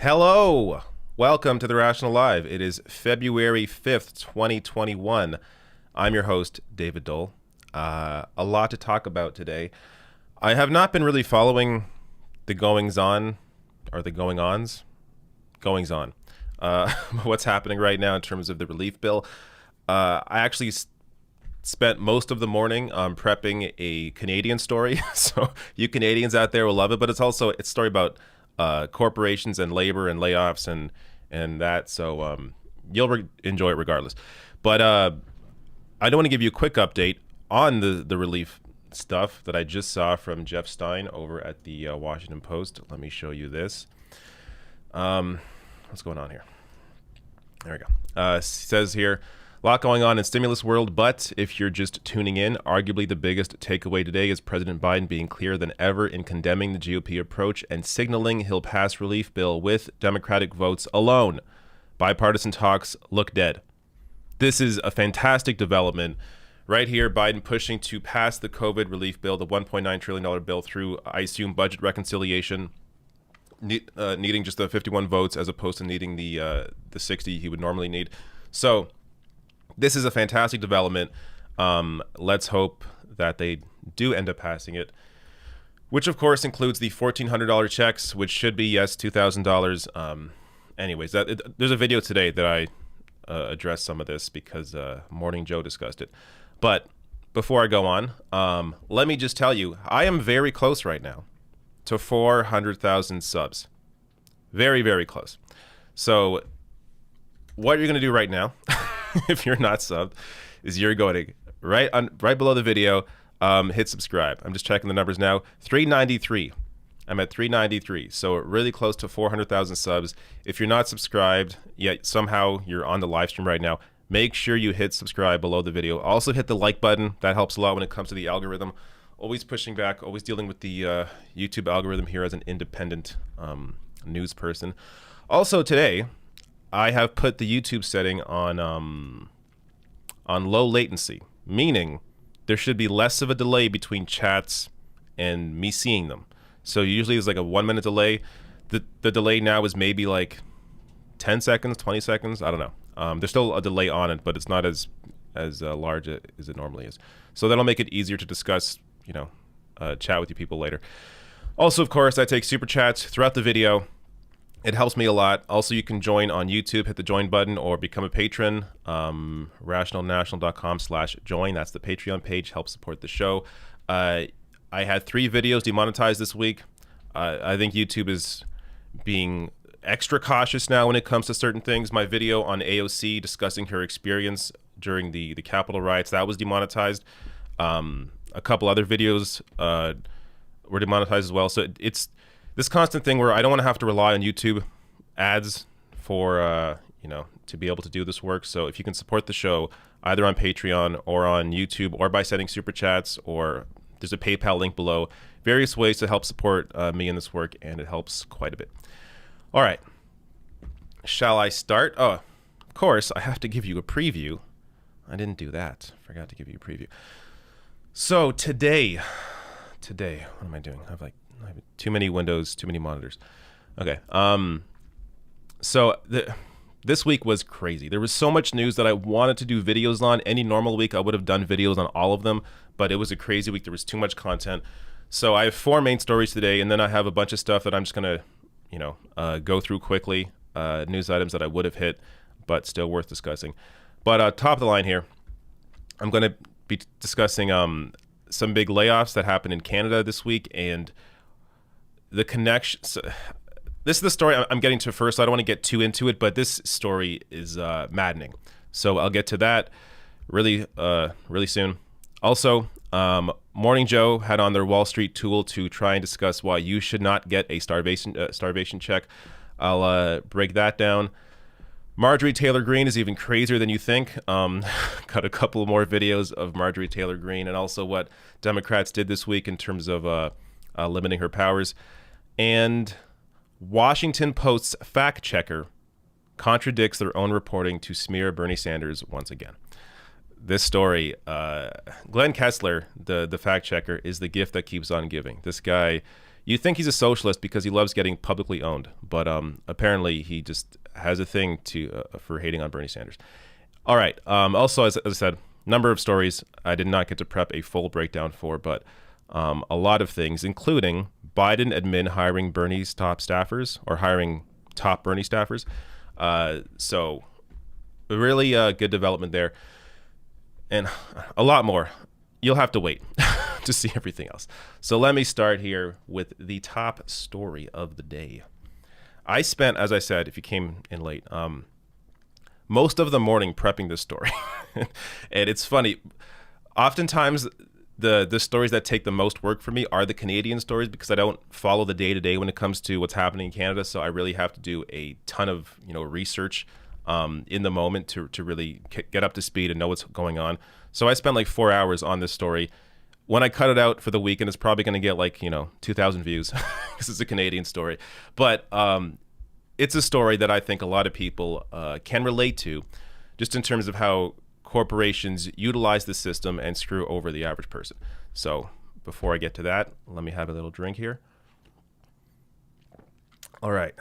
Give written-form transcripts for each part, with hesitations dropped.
Hello! Welcome to The Rational Live. It is February 5th, 2021. I'm your host, David Dole. A lot to talk about today. I have not been really following the goings-on, or the going-ons? Goings-on. What's happening right now in terms of the relief bill. I actually spent most of the morning prepping a Canadian story. So you Canadians out there will love it, but it's a story about corporations and labor and layoffs and that. So you'll enjoy it regardless. But I don't want to give you a quick update on the relief stuff that I just saw from Jeff Stein over at the Washington Post. Let me show you this. What's going on here? There we go. It says here, a lot going on in stimulus world, but if you're just tuning in, arguably the biggest takeaway today is President Biden being clearer than ever in condemning the GOP approach and signaling he'll pass relief bill with Democratic votes alone. Bipartisan talks look dead. This is a fantastic development. Right here, Biden pushing to pass the COVID relief bill, the $1.9 trillion bill, through, I assume, budget reconciliation, needing just the 51 votes as opposed to needing the 60 he would normally need. So this is a fantastic development. Let's hope that they do end up passing it, which of course includes the $1,400 checks, which should be, yes, $2,000. Anyways, there's a video today that I addressed some of this because Morning Joe discussed it. But before I go on, let me just tell you, I am very close right now to 400,000 subs. Very, very close. So what you're going to do right now, if you're not subbed, is you're going to right below the video, hit subscribe. I'm just checking the numbers now. 393. I'm at 393. So really close to 400,000 subs. If you're not subscribed, yet somehow you're on the live stream right now, make sure you hit subscribe below the video. Also hit the like button. That helps a lot when it comes to the algorithm. Always pushing back, always dealing with the YouTube algorithm here as an independent news person. Also today, I have put the YouTube setting on low latency, meaning there should be less of a delay between chats and me seeing them. So usually there's like a 1 minute delay. The delay now is maybe like 10 seconds, 20 seconds. I don't know. There's still a delay on it, but it's not as large as it normally is. So that'll make it easier to discuss, chat with you people later. Also, of course, I take super chats throughout the video. It helps me a lot. Also, you can join on YouTube, hit the join button, or become a patron. rationalnational.com/join. That's the Patreon page. Help support the show. I had 3 videos demonetized this week. I think YouTube is being extra cautious now when it comes to certain things. My video on AOC discussing her experience during the Capitol riots, that was demonetized. A couple other videos were demonetized as well. So it's this constant thing where I don't want to have to rely on YouTube ads for, to be able to do this work. So if you can support the show either on Patreon or on YouTube or by sending super chats, or there's a PayPal link below, various ways to help support me in this work, and it helps quite a bit. All right. Shall I start? Oh, of course, I have to give you a preview. I didn't do that. Forgot to give you a preview. So today, what am I doing? I have too many windows, too many monitors. Okay. So this week was crazy. There was so much news that I wanted to do videos on. Any normal week, I would have done videos on all of them, but it was a crazy week. There was too much content. So I have 4 main stories today, and then I have a bunch of stuff that I'm just going to, go through quickly, news items that I would have hit, but still worth discussing. But top of the line here, I'm going to be discussing some big layoffs that happened in Canada this week, and the connection. So this is the story I'm getting to first. So I don't want to get too into it, but this story is maddening. So I'll get to that really soon. Also, Morning Joe had on their Wall Street tool to try and discuss why you should not get a starvation check. I'll break that down. Marjorie Taylor Green is even crazier than you think. Got a couple more videos of Marjorie Taylor Green and also what Democrats did this week in terms of limiting her powers. And Washington Post's fact checker contradicts their own reporting to smear Bernie Sanders once again. This story, Glenn Kessler, the fact checker, is the gift that keeps on giving. This guy, You think he's a socialist because he loves getting publicly owned, but apparently he just has a thing for hating on Bernie Sanders. All right. Also, as I said, number of stories I did not get to prep a full breakdown for, but a lot of things, including Biden admin hiring Bernie's top staffers or hiring top Bernie staffers. So really good development there, and a lot more. You'll have to wait to see everything else. So let me start here with the top story of the day. I spent, as I said, if you came in late, most of the morning prepping this story. And it's funny. Oftentimes, the stories that take the most work for me are the Canadian stories because I don't follow the day-to-day when it comes to what's happening in Canada. So I really have to do a ton of research in the moment to really get up to speed and know what's going on. So I spent like 4 hours on this story. When I cut it out for the weekend, it's probably going to get like 2,000 views because it's a Canadian story. But it's a story that I think a lot of people can relate to, just in terms of how corporations utilize the system and screw over the average person. So before I get to that, let me have a little drink here. All right.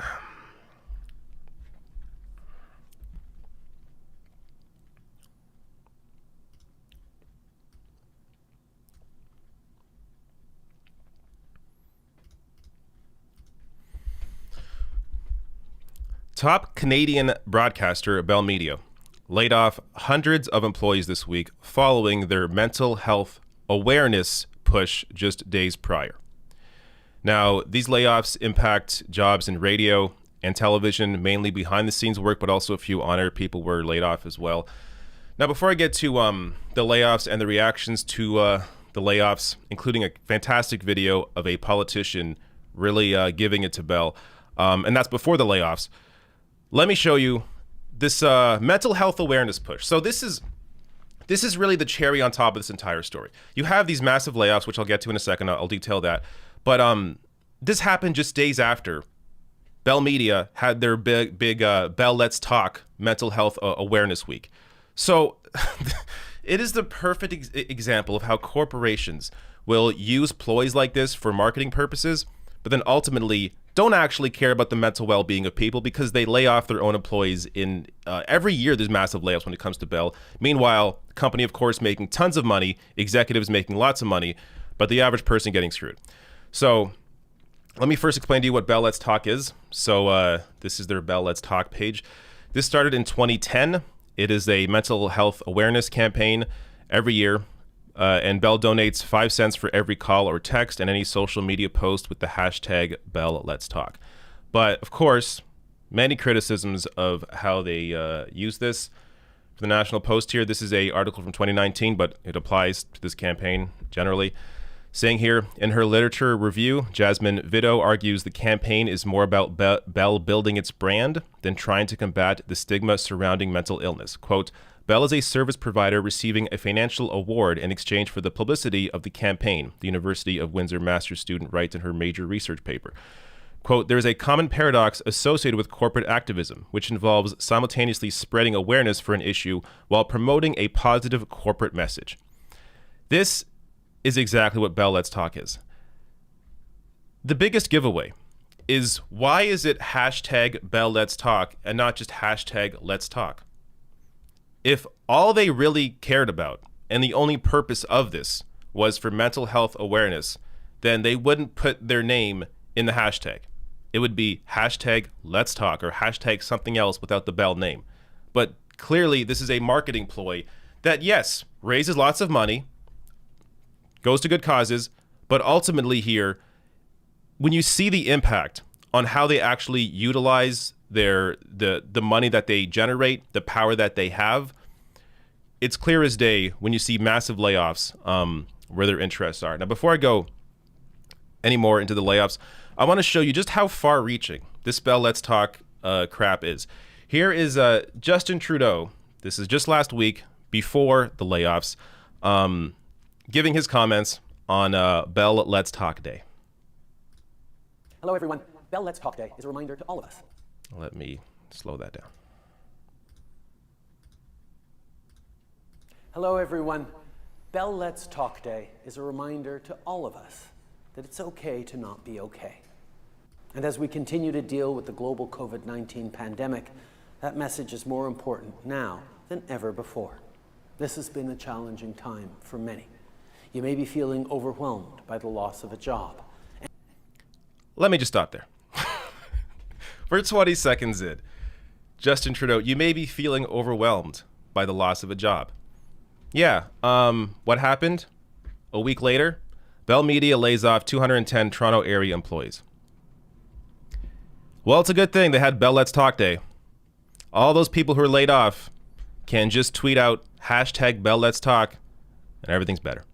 Top Canadian broadcaster Bell Media laid off hundreds of employees this week following their mental health awareness push just days prior. Now, these layoffs impact jobs in radio and television, mainly behind the scenes work, but also a few on-air people were laid off as well. Now, before I get to the layoffs and the reactions to the layoffs, including a fantastic video of a politician really giving it to Bell, and that's before the layoffs, let me show you this mental health awareness push. So this is really the cherry on top of this entire story. You have these massive layoffs, which I'll get to in a second. I'll detail that. But this happened just days after Bell Media had their big Bell Let's Talk Mental Health Awareness Week. So it is the perfect example of how corporations will use ploys like this for marketing purposes, but then ultimately don't actually care about the mental well-being of people because they lay off their own employees in every year. There's massive layoffs when it comes to Bell. Meanwhile, the company, of course, making tons of money, executives making lots of money, but the average person getting screwed. So let me first explain to you what Bell Let's Talk is. So this is their Bell Let's Talk page. This started in 2010. It is a mental health awareness campaign every year. And Bell donates 5 cents for every call or text and any social media post with the hashtag Bell Let's Talk. But of course, many criticisms of how they use this. For the National Post here, this is an article from 2019, but it applies to this campaign generally. Saying here, in her literature review, Jasmine Vido argues the campaign is more about Bell building its brand than trying to combat the stigma surrounding mental illness. Quote, Bell is a service provider receiving a financial award in exchange for the publicity of the campaign, the University of Windsor master's student writes in her major research paper. Quote, there is a common paradox associated with corporate activism, which involves simultaneously spreading awareness for an issue while promoting a positive corporate message. This is exactly what Bell Let's Talk is. The biggest giveaway is, why is it hashtag Bell Let's Talk and not just hashtag Let's Talk? If all they really cared about and the only purpose of this was for mental health awareness, then they wouldn't put their name in the hashtag. It would be hashtag Let's Talk or hashtag something else without the Bell name. But clearly this is a marketing ploy that, yes, raises lots of money, goes to good causes, but ultimately here, when you see the impact on how they actually utilize the money that they generate, the power that they have, it's clear as day when you see massive layoffs where their interests are. Now, before I go any more into the layoffs, I want to show you just how far-reaching this Bell Let's Talk crap is. Here is Justin Trudeau. This is just last week before the layoffs, giving his comments on Bell Let's Talk Day. Hello, everyone. Bell Let's Talk Day is a reminder to all of us. Let me slow that down. Hello, everyone. Bell Let's Talk Day is a reminder to all of us that it's okay to not be okay. And as we continue to deal with the global COVID-19 pandemic, that message is more important now than ever before. This has been a challenging time for many. You may be feeling overwhelmed by the loss of a job. Let me just stop there. For 20 seconds in, Justin Trudeau, you may be feeling overwhelmed by the loss of a job. Yeah, what happened? A week later, Bell Media lays off 210 Toronto area employees. Well, it's a good thing they had Bell Let's Talk Day. All those people who are laid off can just tweet out hashtag Bell Let's Talk and everything's better.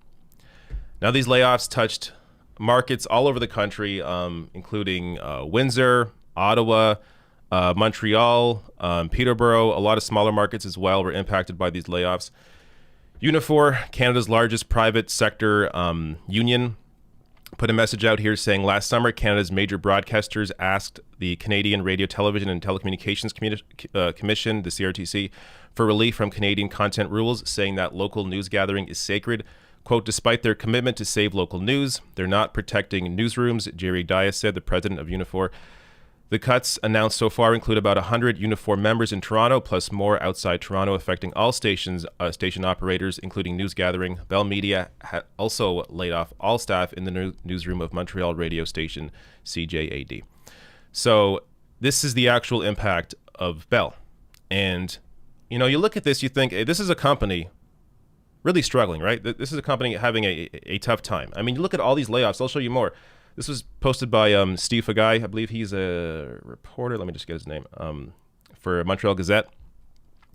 Now, these layoffs touched markets all over the country, including Windsor, Ottawa, Montreal, Peterborough. A lot of smaller markets as well were impacted by these layoffs. Unifor, Canada's largest private sector union, put a message out here saying last summer, Canada's major broadcasters asked the Canadian Radio, Television and Telecommunications Commission, the CRTC, for relief from Canadian content rules, saying that local news gathering is sacred. Quote, despite their commitment to save local news, they're not protecting newsrooms, Jerry Dias said, the president of Unifor. The cuts announced so far include about 100 Unifor members in Toronto, plus more outside Toronto, affecting all stations, station operators, including news gathering. Bell Media had also laid off all staff in the newsroom of Montreal radio station CJAD. So this is the actual impact of Bell. And, you know, you look at this, you think, hey, this is a company really struggling, right? This is a company having a tough time. I mean, you look at all these layoffs. I'll show you more. This was posted by Steve Fagai. I believe he's a reporter. Let me just get his name. For Montreal Gazette.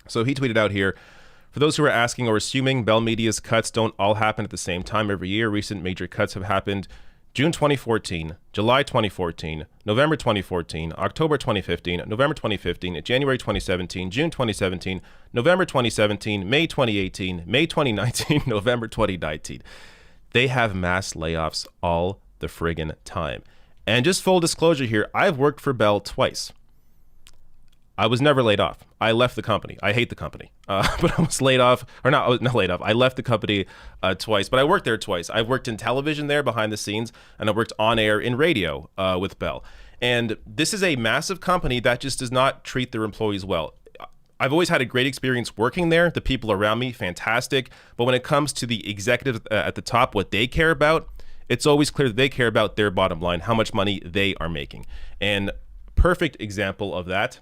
So he tweeted out here, for those who are asking or assuming Bell Media's cuts don't all happen at the same time every year, recent major cuts have happened June 2014, July 2014, November 2014, October 2015, November 2015, January 2017, June 2017, November 2017, May 2018, May 2019, November 2019. They have mass layoffs all the friggin' time. And just full disclosure here, I've worked for Bell twice. I was never laid off. I left the company. I hate the company. But I was laid off, or not, I was not laid off. I left the company twice, but I worked there twice. I worked in television there behind the scenes, and I worked on air in radio with Bell. And this is a massive company that just does not treat their employees well. I've always had a great experience working there. The people around me, fantastic. But when it comes to the executives at the top, what they care about, it's always clear that they care about their bottom line, how much money they are making. And perfect example of that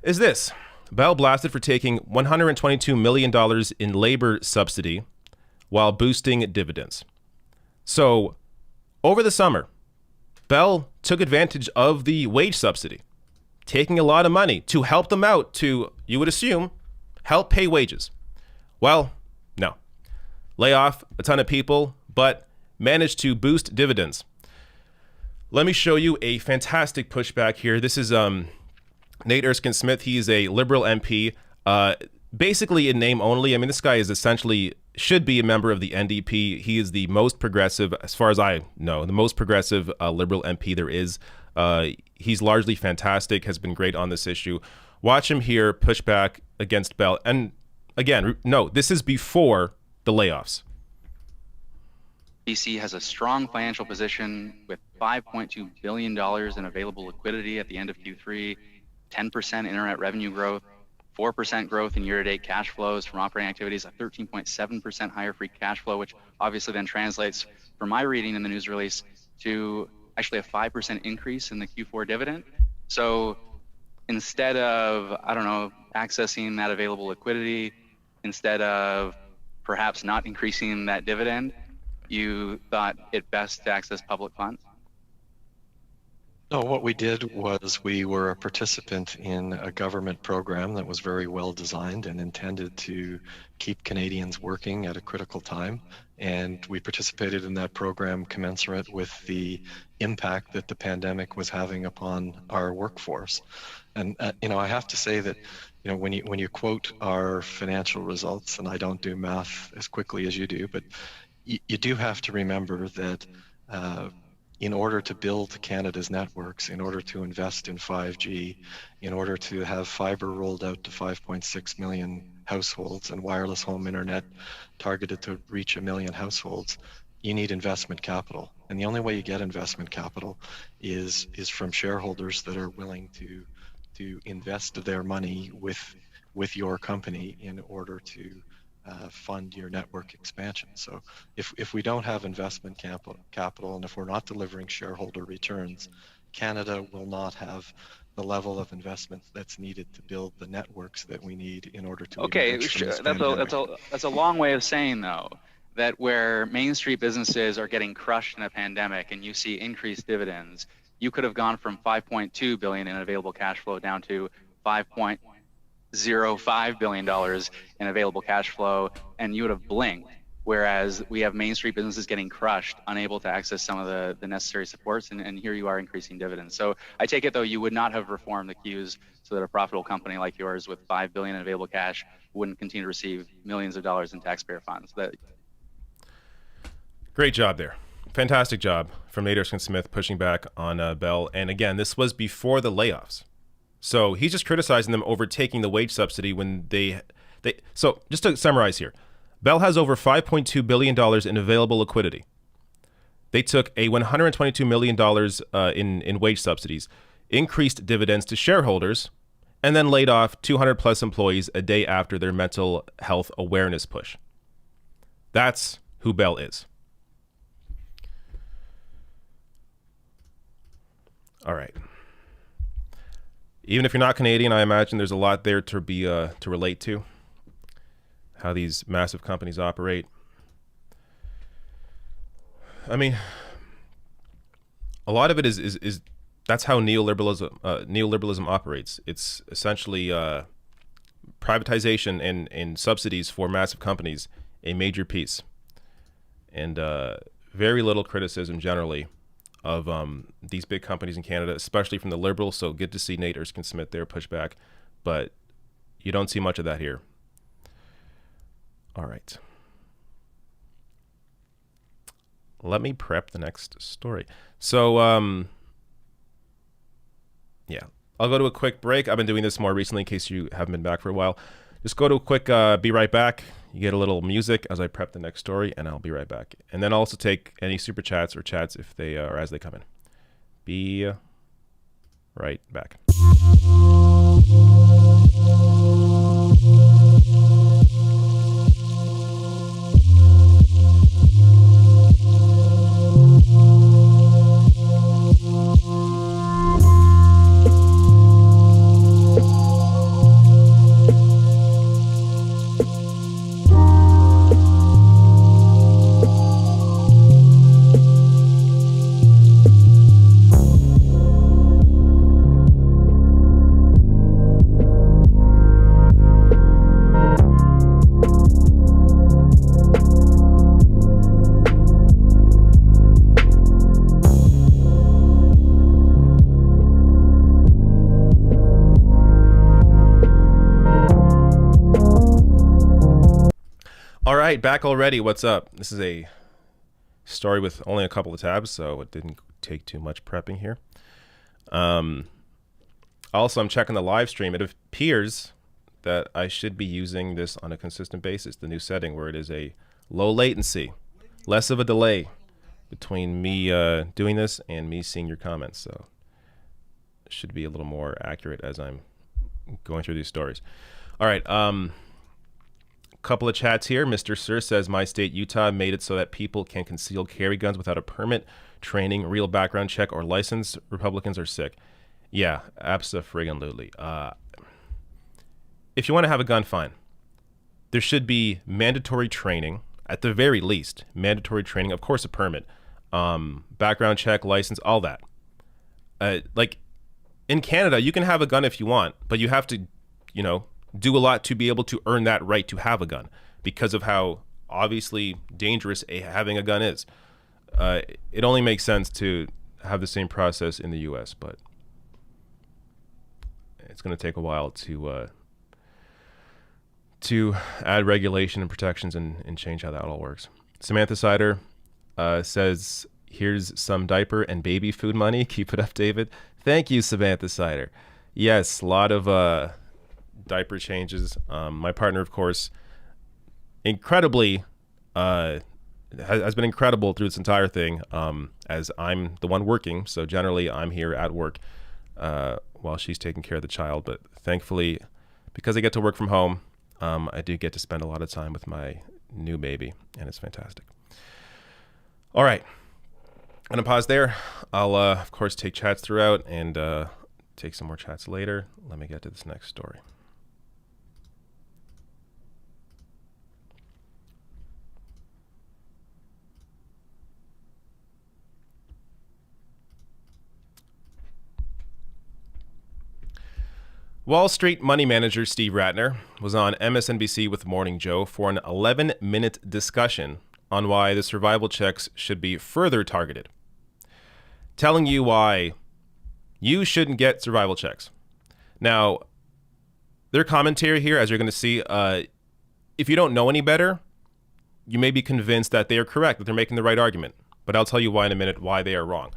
is this. Bell blasted for taking $122 million in labor subsidy while boosting dividends. So over the summer, Bell took advantage of the wage subsidy, taking a lot of money to help them out to, you would assume, help pay wages. Well, no. Lay off a ton of people, but managed to boost dividends. Let me show you a fantastic pushback here. This is Nate Erskine-Smith. He is a Liberal MP, basically in name only. I mean, this guy is essentially, should be a member of the NDP. He is the most progressive, as far as I know, the most progressive Liberal MP there is. He's largely fantastic, has been great on this issue. Watch him here push back against Bell. And again, no, this is before the layoffs. BC has a strong financial position with $5.2 billion in available liquidity at the end of Q3, 10% internet revenue growth, 4% growth in year-to-date cash flows from operating activities, a 13.7% higher free cash flow, which obviously then translates, from my reading in the news release, to actually a 5% increase in the Q4 dividend. So instead of, I don't know, accessing that available liquidity, instead of perhaps not increasing that dividend, you thought it best to access public funds? No, what we did was we were a participant in a government program that was very well designed and intended to keep Canadians working at a critical time. And we participated in that program commensurate with the impact that the pandemic was having upon our workforce. And, I have to say that, when you quote our financial results, and I don't do math as quickly as you do, but you do have to remember that in order to build Canada's networks, in order to invest in 5G, in order to have fiber rolled out to 5.6 million households and wireless home internet targeted to reach 1 million households, you need investment capital. And the only way you get investment capital is from shareholders that are willing to invest their money with your company in order to fund your network expansion. So if we don't have investment capital and if we're not delivering shareholder returns, Canada will not have the level of investment that's needed to build the networks that we need in order to emerge from this pandemic. That's a long way of saying, though, that where Main Street businesses are getting crushed in a pandemic and you see increased dividends, you could have gone from $5.2 billion in available cash flow down to $5.05 billion in available cash flow, and you would have blinked. Whereas we have Main Street businesses getting crushed, unable to access some of the necessary supports, and here you are increasing dividends. So I take it, though, you would not have reformed the Qs so that a profitable company like yours with $5 billion in available cash wouldn't continue to receive millions of dollars in taxpayer funds. Great job there. Fantastic job from Nate Erskine-Smith pushing back on Bell. And again, this was before the layoffs. So he's just criticizing them overtaking the wage subsidy when they. So just to summarize here, Bell has over $5.2 billion in available liquidity. They took a $122 million in wage subsidies, increased dividends to shareholders, and then laid off 200 plus employees a day after their mental health awareness push. That's who Bell is. All right. Even if you're not Canadian, I imagine there's a lot there to be to relate to. How these massive companies operate. I mean, a lot of it is that's how neoliberalism operates. It's essentially privatization and subsidies for massive companies, a major piece, and very little criticism generally of these big companies in Canada, especially from the Liberals. So good to see Nate Erskine-Smith there push back, but you don't see much of that here. All right. Let me prep the next story. So, yeah, I'll go to a quick break. I've been doing this more recently in case you haven't been back for a while. Just go to a quick be right back. You get a little music as I prep the next story, and I'll be right back. And then I'll also take any super chats or chats if they or as they come in. Be right back. All right, back already. What's up? This is a story with only a couple of tabs, so it didn't take too much prepping here. Also, I'm checking the live stream. It appears that I should be using this on a consistent basis, the new setting where it is a low latency, less of a delay between me doing this and me seeing your comments. So it should be a little more accurate as I'm going through these stories. All right. Couple of chats here. Mr. Sir says my state, Utah, made it so that people can conceal carry guns without a permit, training, real background check, or license. Republicans are sick. Yeah, abso-friggin-lutely. If you want to have a gun, fine. There should be mandatory training, at the very least. Mandatory training, of course, a permit, background check, license, all that. Like in Canada, you can have a gun if you want, but you have to, do a lot to be able to earn that right to have a gun because of how obviously dangerous having a gun is. It only makes sense to have the same process in the U.S., but it's going to take a while to add regulation and protections and change how that all works. Samantha Sider says, here's some diaper and baby food money. Keep it up, David. Thank you, Samantha Sider. Yes, a lot of diaper changes. My partner, of course, incredibly has been incredible through this entire thing, as I'm the one working. So generally I'm here at work while she's taking care of the child. But thankfully, because I get to work from home, I do get to spend a lot of time with my new baby, and it's fantastic. All right. I'm going to pause there. I'll, of course, take chats throughout and take some more chats later. Let me get to this next story. Wall Street money manager Steve Ratner was on MSNBC with Morning Joe for an 11-minute discussion on why the survival checks should be further targeted, telling you why you shouldn't get survival checks. Now, their commentary here, as you're going to see, if you don't know any better, you may be convinced that they are correct, that they're making the right argument. But I'll tell you why in a minute why they are wrong.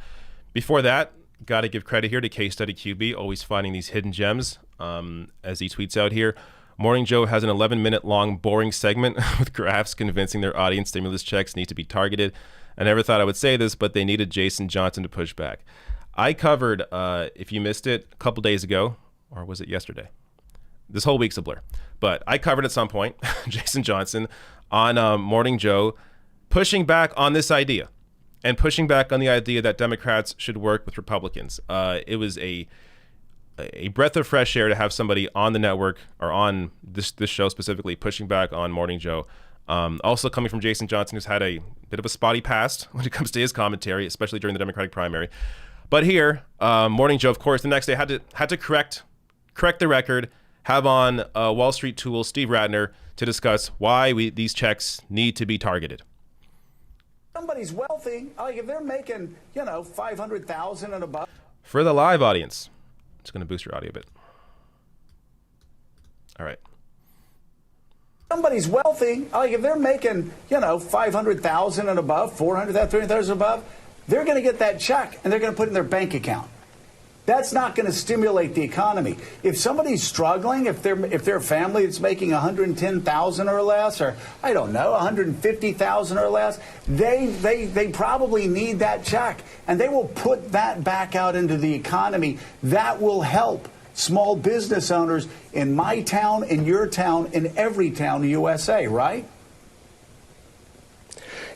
Before that, got to give credit here to Case Study QB, always finding these hidden gems. As he tweets out here, Morning Joe has an 11-minute long boring segment with graphs convincing their audience stimulus checks need to be targeted. I never thought I would say this, but they needed Jason Johnson to push back. I covered, if you missed it, a couple days ago, or was it yesterday? This whole week's a blur. But I covered at some point Jason Johnson on Morning Joe pushing back on this idea and pushing back on the idea that Democrats should work with Republicans. It was a breath of fresh air to have somebody on the network or on this show specifically pushing back on Morning Joe. Also coming from Jason Johnson, who's had a bit of a spotty past when it comes to his commentary, especially during the Democratic primary. But here, Morning Joe, of course, the next day had to correct the record, have on Wall Street tool Steve Ratner to discuss why these checks need to be targeted. Somebody's wealthy, like if they're making, $500,000 and above. For the live audience, it's going to boost your audio a bit. All right. Somebody's wealthy, like if they're making, $500,000 and above, $400,000, $300,000 above, they're going to get that check and they're going to put it in their bank account. That's not going to stimulate the economy. If somebody's struggling, if their family is making $110,000 or less, or I don't know, $150,000 or less, they probably need that check, and they will put that back out into the economy. That will help small business owners in my town, in your town, in every town in the USA, right?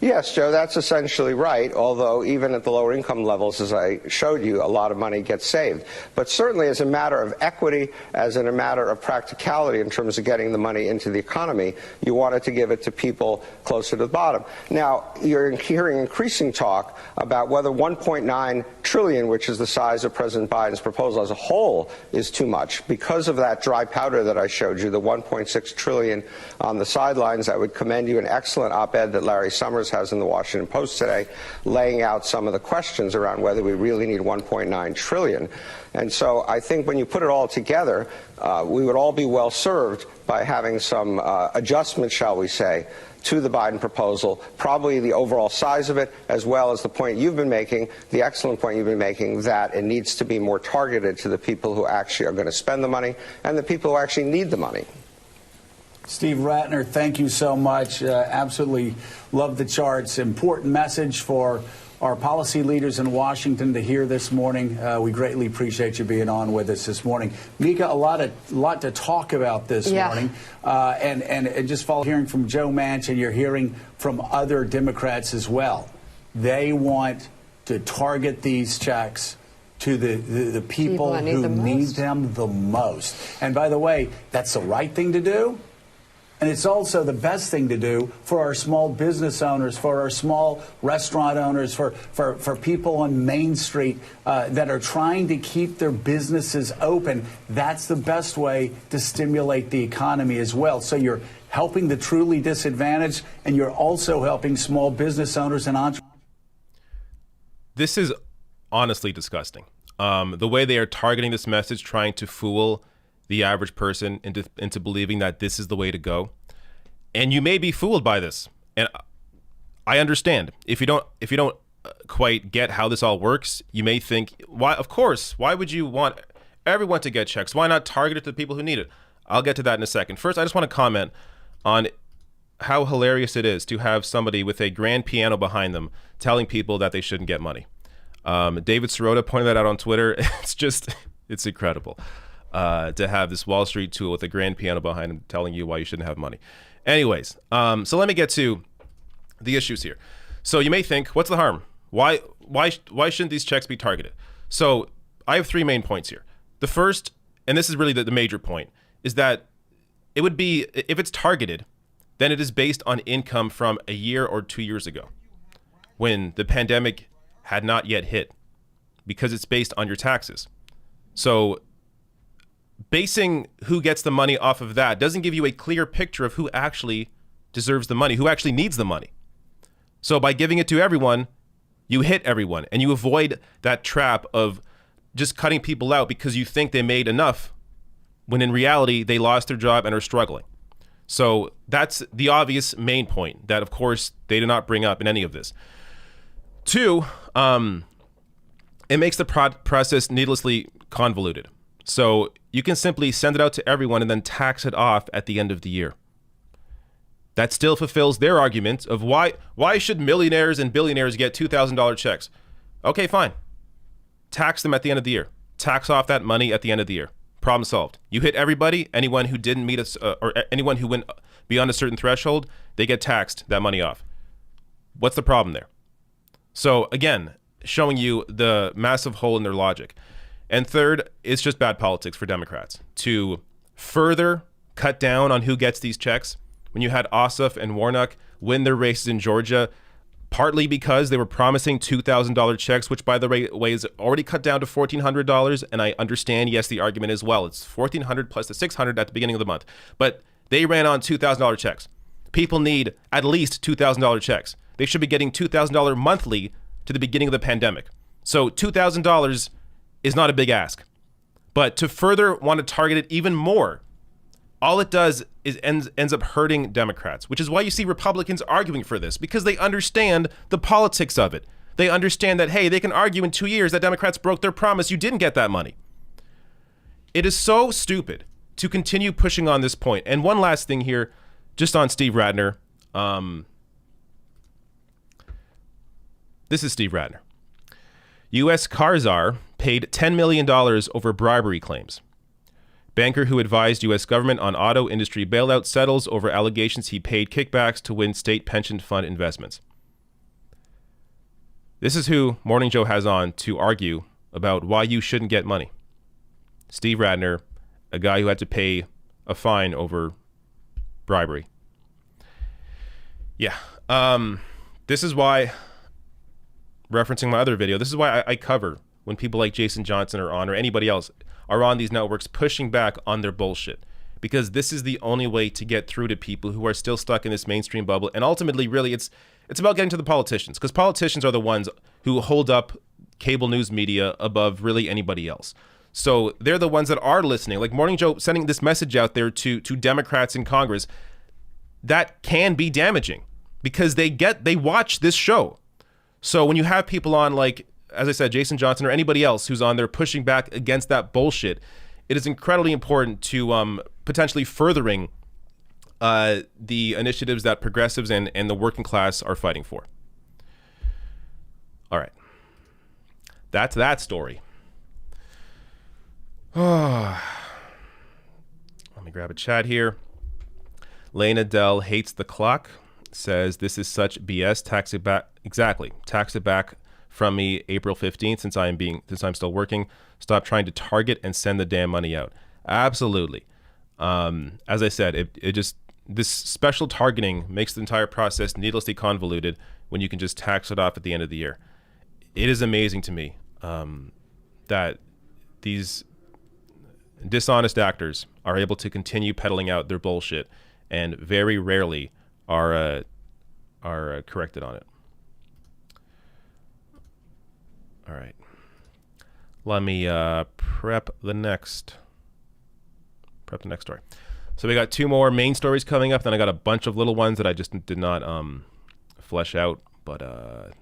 Yes, Joe, that's essentially right, although even at the lower income levels, as I showed you, a lot of money gets saved. But certainly as a matter of equity, as in a matter of practicality in terms of getting the money into the economy, you wanted to give it to people closer to the bottom. Now, you're hearing increasing talk about whether 1.9 trillion, which is the size of President Biden's proposal as a whole, is too much. Because of that dry powder that I showed you, the 1.6 trillion on the sidelines, I would commend you an excellent op-ed that Larry Summers has in the Washington Post today, laying out some of the questions around whether we really need 1.9 trillion. And so I think when you put it all together, we would all be well served by having some adjustment, shall we say, to the Biden proposal, probably the overall size of it, as well as the point you've been making, the excellent point you've been making, that it needs to be more targeted to the people who actually are going to spend the money and the people who actually need the money. Steve Ratner, thank you so much. Absolutely love the charts. Important message for our policy leaders in Washington to hear this morning. We greatly appreciate you being on with us this morning. Mika, a lot to talk about this morning. And just hearing from Joe Manchin, you're hearing from other Democrats as well. They want to target these checks to the people who need them the most. And by the way, that's the right thing to do. And it's also the best thing to do for our small business owners, for our small restaurant owners, for people on Main Street that are trying to keep their businesses open. That's the best way to stimulate the economy as well. So you're helping the truly disadvantaged, and you're also helping small business owners and entrepreneurs. This is honestly disgusting. The way they are targeting this message, trying to fool the average person into believing that this is the way to go. And you may be fooled by this. And I understand. If you don't quite get how this all works, you may think, why would you want everyone to get checks? Why not target it to the people who need it? I'll get to that in a second. First, I just want to comment on how hilarious it is to have somebody with a grand piano behind them telling people that they shouldn't get money. David Sirota pointed that out on Twitter. It's incredible to have this Wall Street tool with a grand piano behind him telling you why you shouldn't have money. Anyways, so let me get to the issues here. So you may think, what's the harm? Why shouldn't these checks be targeted? So I have three main points here. The first, and this is really the major point, is that it would be, if it's targeted, then it is based on income from a year or 2 years ago when the pandemic had not yet hit, because it's based on your taxes. So basing who gets the money off of that doesn't give you a clear picture of who actually deserves the money, who actually needs the money. So by giving it to everyone, you hit everyone, and you avoid that trap of just cutting people out because you think they made enough when in reality they lost their job and are struggling. So that's the obvious main point that, of course, they do not bring up in any of this. Two, it makes the process needlessly convoluted. So you can simply send it out to everyone and then tax it off at the end of the year. That still fulfills their argument of why should millionaires and billionaires get $2,000 checks? Okay, fine. Tax them at the end of the year. Tax off that money at the end of the year. Problem solved. You hit everybody. Anyone who didn't meet us or anyone who went beyond a certain threshold, they get taxed that money off. What's the problem there? So again, showing you the massive hole in their logic. And third, it's just bad politics for Democrats to further cut down on who gets these checks. When you had Ossoff and Warnock win their races in Georgia, partly because they were promising $2,000 checks, which, by the way, is already cut down to $1,400. And I understand, yes, the argument as well. It's $1,400 plus the $600 at the beginning of the month. But they ran on $2,000 checks. People need at least $2,000 checks. They should be getting $2,000 monthly to the beginning of the pandemic. So $2,000 is not a big ask. But to further want to target it even more, all it does is ends up hurting Democrats, which is why you see Republicans arguing for this, because they understand the politics of it. They understand that, hey, they can argue in 2 years that Democrats broke their promise. You didn't get that money. It is so stupid to continue pushing on this point. And one last thing here, just on Steve Ratner. This is Steve Ratner. U.S. car czar paid $10 million over bribery claims. Banker who advised U.S. government on auto industry bailout settles over allegations he paid kickbacks to win state pension fund investments. This is who Morning Joe has on to argue about why you shouldn't get money. Steve Ratner, a guy who had to pay a fine over bribery. Yeah. This is why, referencing my other video, this is why I cover when people like Jason Johnson are on, or anybody else are on these networks pushing back on their bullshit, because this is the only way to get through to people who are still stuck in this mainstream bubble. And ultimately, really, it's about getting to the politicians, because politicians are the ones who hold up cable news media above really anybody else. So they're the ones that are listening. Like Morning Joe sending this message out there to Democrats in Congress, that can be damaging because they watch this show. So when you have people on, like, as I said, Jason Johnson or anybody else who's on there pushing back against that bullshit, it is incredibly important to potentially furthering the initiatives that progressives and the working class are fighting for. All right. That's that story. Let me grab a chat here. Lena Dell hates the clock. Says, this is such BS. Tax it back. Exactly. Tax it back from me April 15th since I'm still working. Stop trying to target and send the damn money out. Absolutely. As I said, this special targeting makes the entire process needlessly convoluted when you can just tax it off at the end of the year. It is amazing to me that these dishonest actors are able to continue peddling out their bullshit and very rarely are corrected on it. All right. Let me prep the next story. So we got two more main stories coming up. Then I got a bunch of little ones that I just did not flesh out. But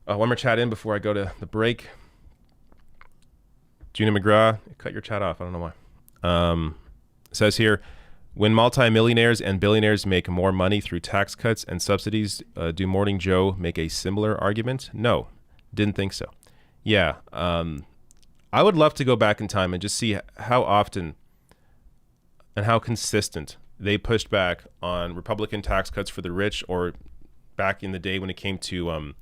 one more chat in before I go to the break. Gina McGraw, cut your chat off. I don't know why. Says here, When multimillionaires and billionaires make more money through tax cuts and subsidies, do Morning Joe make a similar argument? No, didn't think so. Yeah, I would love to go back in time and just see how often and how consistent they pushed back on Republican tax cuts for the rich, or back in the day when it came to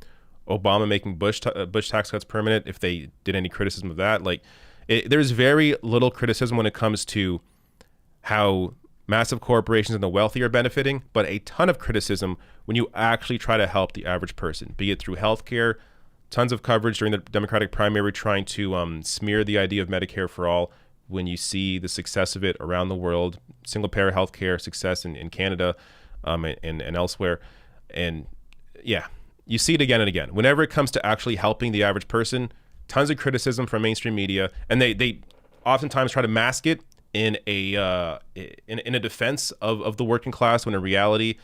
Obama making Bush tax cuts permanent, if they did any criticism of that. Like, there's very little criticism when it comes to how massive corporations and the wealthy are benefiting, but a ton of criticism when you actually try to help the average person, be it through healthcare. Tons of coverage during the Democratic primary trying to smear the idea of Medicare for all, when you see the success of it around the world, single-payer healthcare success in Canada and elsewhere. And yeah, you see it again and again. Whenever it comes to actually helping the average person, tons of criticism from mainstream media, and they oftentimes try to mask it in a defense of the working class, when in reality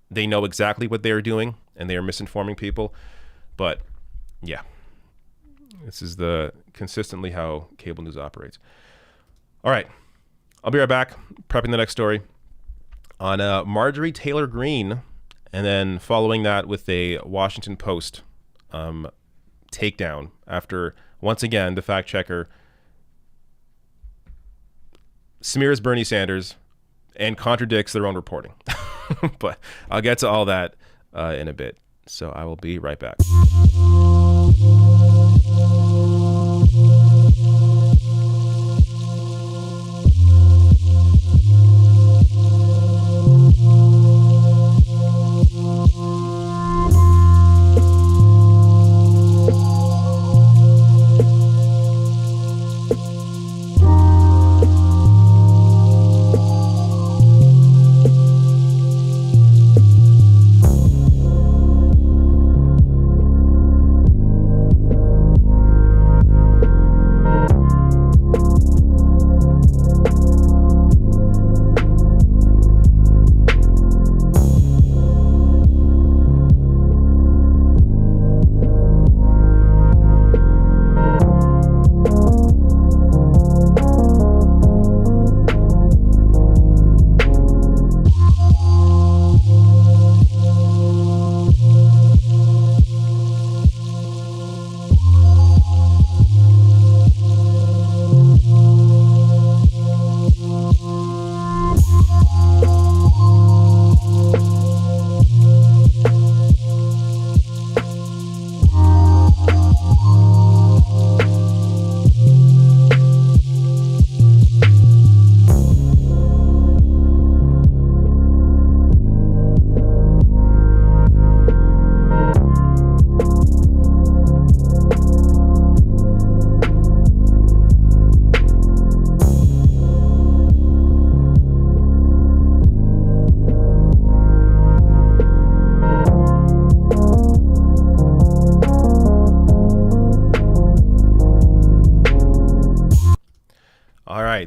they know exactly what they are doing and they are misinforming people. But yeah, this is consistently how cable news operates. All right, I'll be right back, prepping the next story on Marjorie Taylor Green, and then following that with a Washington Post takedown after, once again, the fact checker smears Bernie Sanders and contradicts their own reporting. But I'll get to all that in a bit. So I will be right back.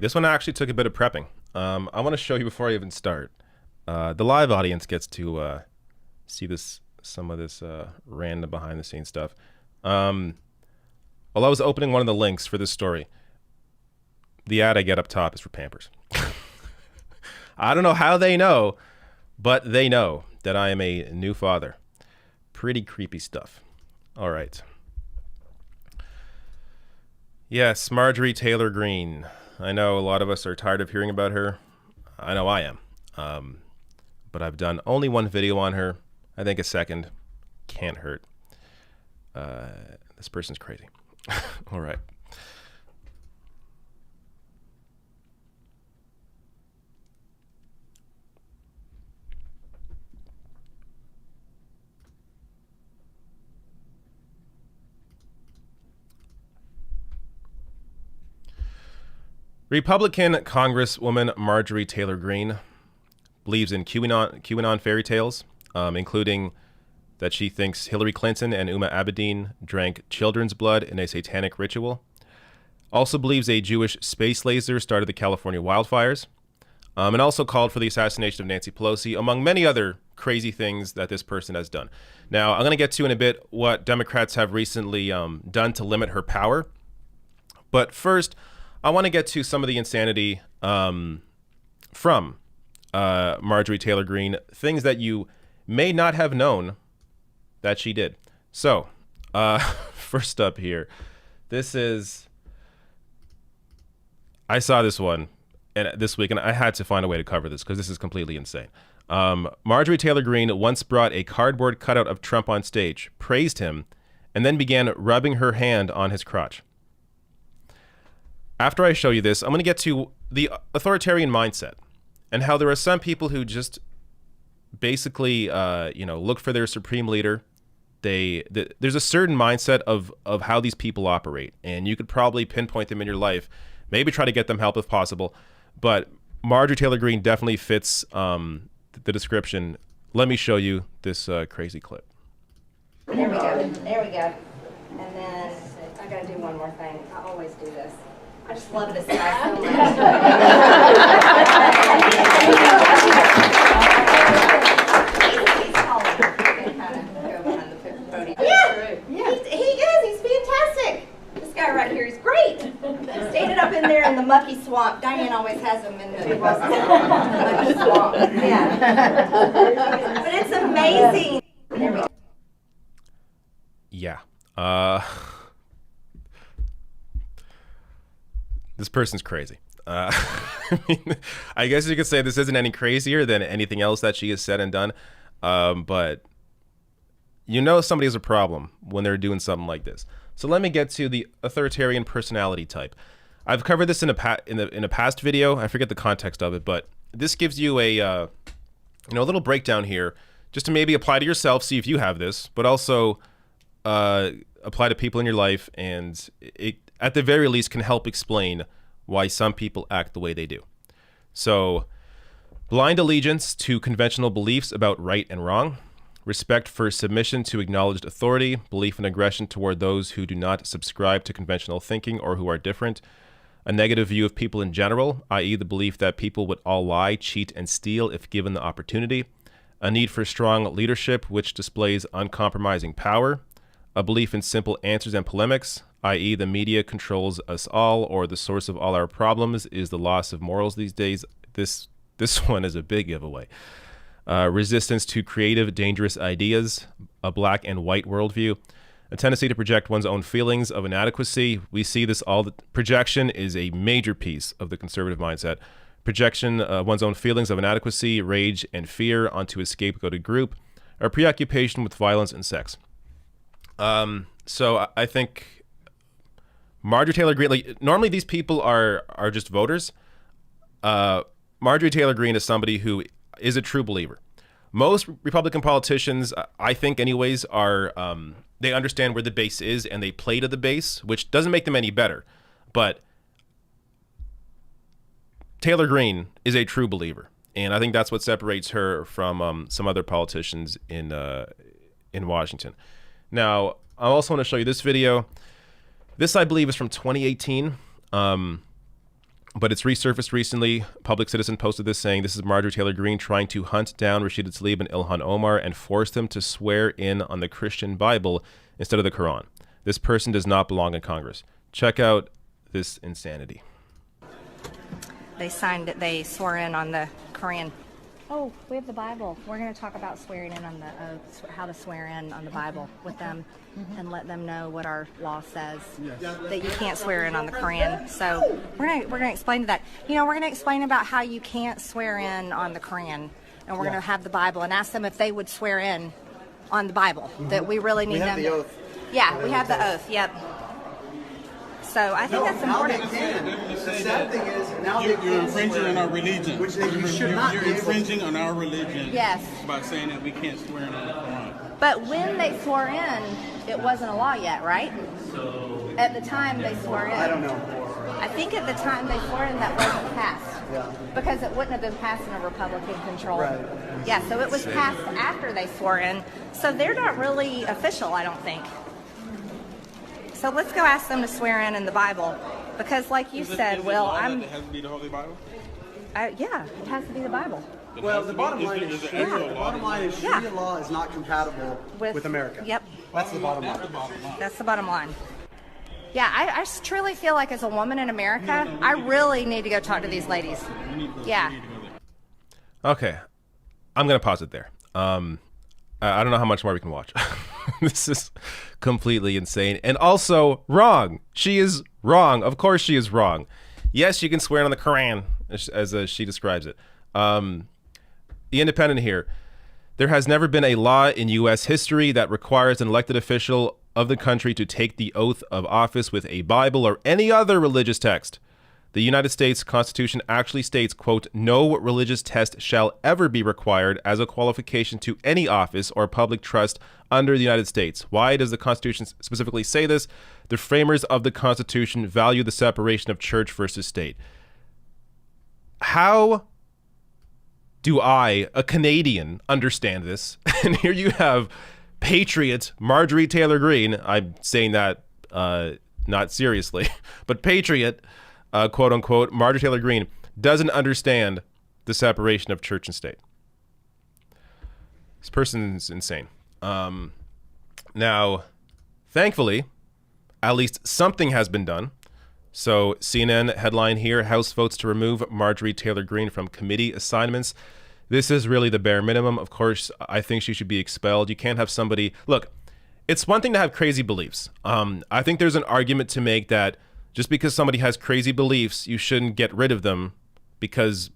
This one actually took a bit of prepping. I want to show you before I even start. The live audience gets to see some of this random behind the scenes stuff. While I was opening one of the links for this story, the ad I get up top is for Pampers. I don't know how they know, but they know that I am a new father. Pretty creepy stuff. All right. Yes, Marjorie Taylor Green. I know a lot of us are tired of hearing about her. I know I am. But I've done only one video on her. I think a second can't hurt. This person's crazy. All right. Republican Congresswoman Marjorie Taylor Green believes in QAnon fairy tales, including that she thinks Hillary Clinton and Uma Abedin drank children's blood in a satanic ritual. Also believes a Jewish space laser started the California wildfires, and also called for the assassination of Nancy Pelosi, among many other crazy things that this person has done. Now, I'm going to get to in a bit what Democrats have recently done to limit her power. But first, I want to get to some of the insanity from Marjorie Taylor Green, things that you may not have known that she did. So, first up here, I saw this one this week, and I had to find a way to cover this because this is completely insane. Marjorie Taylor Green once brought a cardboard cutout of Trump on stage, praised him, and then began rubbing her hand on his crotch. After I show you this, I'm going to get to the authoritarian mindset and how there are some people who just basically, look for their supreme leader. There's a certain mindset of how these people operate, and you could probably pinpoint them in your life, maybe try to get them help if possible. But Marjorie Taylor Green definitely fits the description. Let me show you this crazy clip. There we go. There we go. And then I got to do one more thing. I always do this. I just love this guy so much. He's taller. He can kind of go behind the podium. Yeah. He is. He's fantastic. This guy right here is great. Standing up in there in the mucky swamp. Diane always has him in the mucky swamp. Yeah. But it's amazing. There we go. Yeah. This person's crazy. I guess you could say this isn't any crazier than anything else that she has said and done. But somebody has a problem when they're doing something like this. So let me get to the authoritarian personality type. I've covered this in a past video. I forget the context of it, but this gives you a little breakdown here, just to maybe apply to yourself, see if you have this, but also apply to people in your life, and it at the very least can help explain why some people act the way they do. So, blind allegiance to conventional beliefs about right and wrong, respect for submission to acknowledged authority, belief in aggression toward those who do not subscribe to conventional thinking or who are different, a negative view of people in general, i.e. the belief that people would all lie, cheat, and steal if given the opportunity, a need for strong leadership which displays uncompromising power, a belief in simple answers and polemics, i.e. the media controls us all, or the source of all our problems is the loss of morals these days. This one is a big giveaway. Resistance to creative, dangerous ideas, a black and white worldview, a tendency to project one's own feelings of inadequacy. We see this all. Projection is a major piece of the conservative mindset. Projection of one's own feelings of inadequacy, rage, and fear onto a scapegoated group, or preoccupation with violence and sex. So I think Marjorie Taylor Green, normally these people are just voters. Marjorie Taylor Green is somebody who is a true believer. Most Republican politicians, I think anyways, are they understand where the base is and they play to the base, which doesn't make them any better. But Taylor Green is a true believer, and I think that's what separates her from some other politicians in Washington. Now, I also want to show you this video. This, I believe, is from 2018, but it's resurfaced recently. Public Citizen posted this saying, this is Marjorie Taylor Green trying to hunt down Rashida Tlaib and Ilhan Omar and force them to swear in on the Christian Bible instead of the Quran. This person does not belong in Congress. Check out this insanity. They signed it, they swore in on the Quran. Oh, we have the Bible. We're going to talk about swearing in on the oath, how to swear in on the Bible with them and let them know what our law says, that you can't swear in on the Quran. So we're going to explain that. We're going to explain about how you can't swear in on the Quran, and we're going to have the Bible and ask them if they would swear in on the Bible, that we really need them. We have the oath. Yeah, we have the oath, yep. So I think that's important. Now they can. The sad thing is, now they can. You're infringing on our religion. Which you should not You're be infringing on our religion. Yes. By saying that we can't swear in on the Quran. But when they swore in, it wasn't a law yet, right? At the time they swore in. I don't know. I think at the time they swore in, that wasn't passed. Yeah. Because it wouldn't have been passed in a Republican control. Right. Yeah, so it was passed after they swore in. So they're not really official, I don't think. So let's go ask them to swear in the Bible. Because like you said, Will, It has to be the Holy Bible? Yeah, it has to be the Bible. Well, the bottom line is Sharia Yeah. law is not compatible with America. Yep. That's the bottom line. That's the bottom line. Yeah, I truly feel like as a woman in America, I really need to go talk to these ladies. Yeah. Okay, I'm gonna pause it there. I don't know how much more we can watch. This is completely insane and also wrong. She is wrong. Of course, she is wrong. Yes, you can swear on the Quran, as she describes it. The Independent here. There has never been a law in U.S. history that requires an elected official of the country to take the oath of office with a Bible or any other religious text. The United States Constitution actually states, quote, no religious test shall ever be required as a qualification to any office or public trust under the United States. Why does the Constitution specifically say this? The framers of the Constitution value the separation of church versus state. How do I, a Canadian, understand this? And here you have patriot Marjorie Taylor Green. I'm saying that not seriously, but patriot, quote unquote, Marjorie Taylor Green doesn't understand the separation of church and state. This person's insane. Now, thankfully, at least something has been done. So CNN headline here, House votes to remove Marjorie Taylor Green from committee assignments. This is really the bare minimum. Of course, I think she should be expelled. You can't have somebody... Look, it's one thing to have crazy beliefs. I think there's an argument to make that just because somebody has crazy beliefs, you shouldn't get rid of them because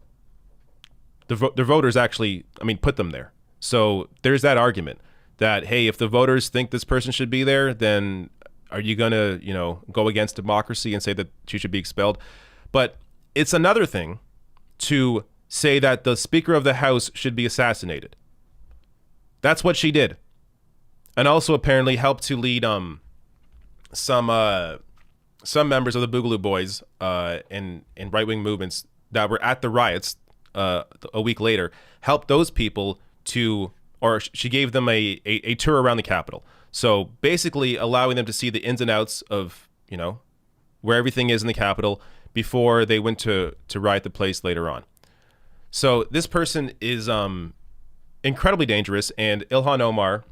the voters actually, put them there. So there's that argument that, hey, if the voters think this person should be there, then are you going to, go against democracy and say that she should be expelled? But it's another thing to say that the Speaker of the House should be assassinated. That's what she did. And also apparently helped to lead some members of the Boogaloo Boys in right-wing movements that were at the riots a week later, helped those people she gave them a tour around the Capitol. So basically allowing them to see the ins and outs of, where everything is in the Capitol before they went to riot the place later on. So this person is incredibly dangerous, and Ilhan Omar,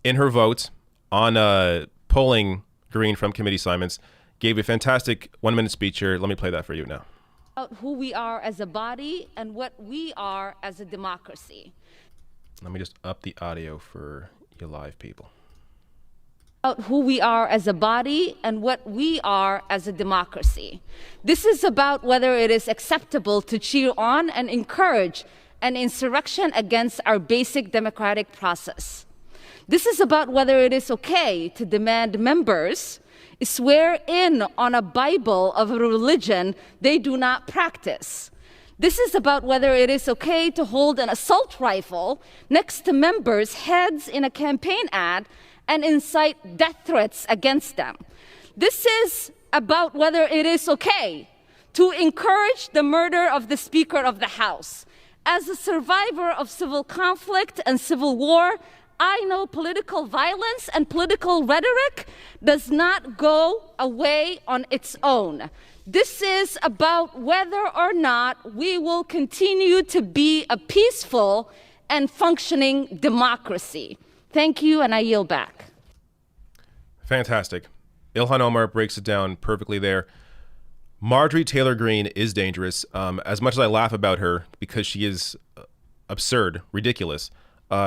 in her vote on polling Greene from committee assignments, gave a fantastic 1-minute speech here. Let me play that for you now. About who we are as a body and what we are as a democracy. Let me just up the audio for you live people. About who we are as a body and what we are as a democracy. This is about whether it is acceptable to cheer on and encourage an insurrection against our basic democratic process. This is about whether it is okay to demand members swear in on a Bible of a religion they do not practice. This is about whether it is okay to hold an assault rifle next to members' heads in a campaign ad and incite death threats against them. This is about whether it is okay to encourage the murder of the Speaker of the House. As a survivor of civil conflict and civil war, I know political violence and political rhetoric does not go away on its own. This is about whether or not we will continue to be a peaceful and functioning democracy. Thank you, and I yield back. Fantastic. Ilhan Omar breaks it down perfectly there. Marjorie Taylor Greene is dangerous. As much as I laugh about her because she is absurd, ridiculous,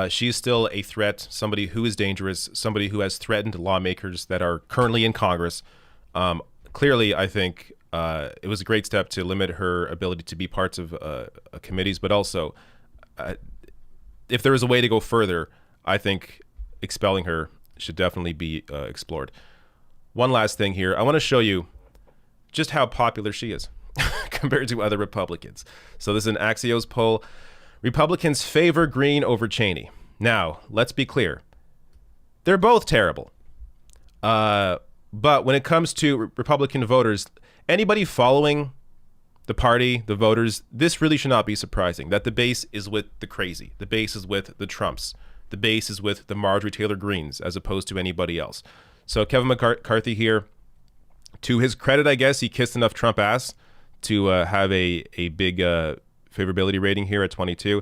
she is still a threat, somebody who is dangerous, somebody who has threatened lawmakers that are currently in Congress. Clearly, I think it was a great step to limit her ability to be parts of committees, but also if there is a way to go further, I think expelling her should definitely be explored. One last thing here. I want to show you just how popular she is compared to other Republicans. So this is an Axios poll. Republicans favor Greene over Cheney. Now, let's be clear. They're both terrible. But when it comes to Republican voters, anybody following the party, the voters, this really should not be surprising that the base is with the crazy. The base is with the Trumps. The base is with the Marjorie Taylor Greenes as opposed to anybody else. So Kevin McCarthy here, to his credit, I guess, he kissed enough Trump ass to have a big favorability rating here at 22.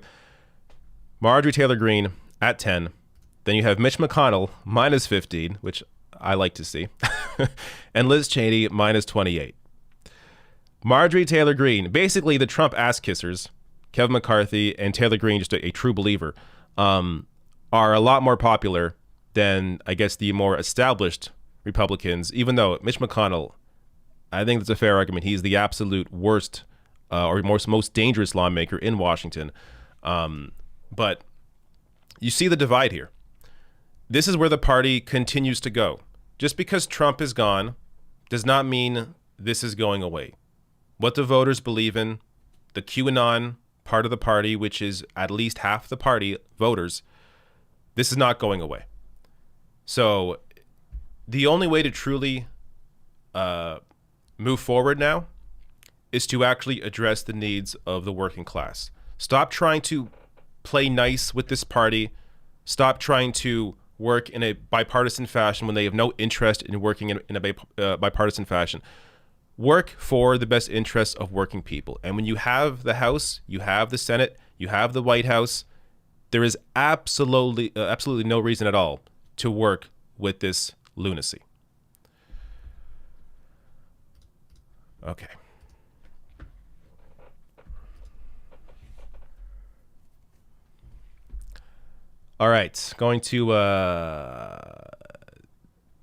Marjorie Taylor Greene at 10. Then you have Mitch McConnell minus 15, which I like to see. And Liz Cheney minus 28. Marjorie Taylor Greene, basically the Trump ass kissers, Kevin McCarthy, and Taylor Green, just a true believer, are a lot more popular than, I guess, the more established Republicans, even though Mitch McConnell, I think that's a fair argument. He's the absolute worst or most dangerous lawmaker in Washington. But you see the divide here. This is where the party continues to go. Just because Trump is gone does not mean this is going away. What the voters believe in, the QAnon part of the party, which is at least half the party voters, this is not going away. So the only way to truly move forward now is to actually address the needs of the working class. Stop trying to play nice with this party. Stop trying to work in a bipartisan fashion when they have no interest in working in a bipartisan fashion. Work for the best interests of working people. And when you have the House, you have the Senate, you have the White House, there is absolutely no reason at all to work with this lunacy. Okay. All right, going to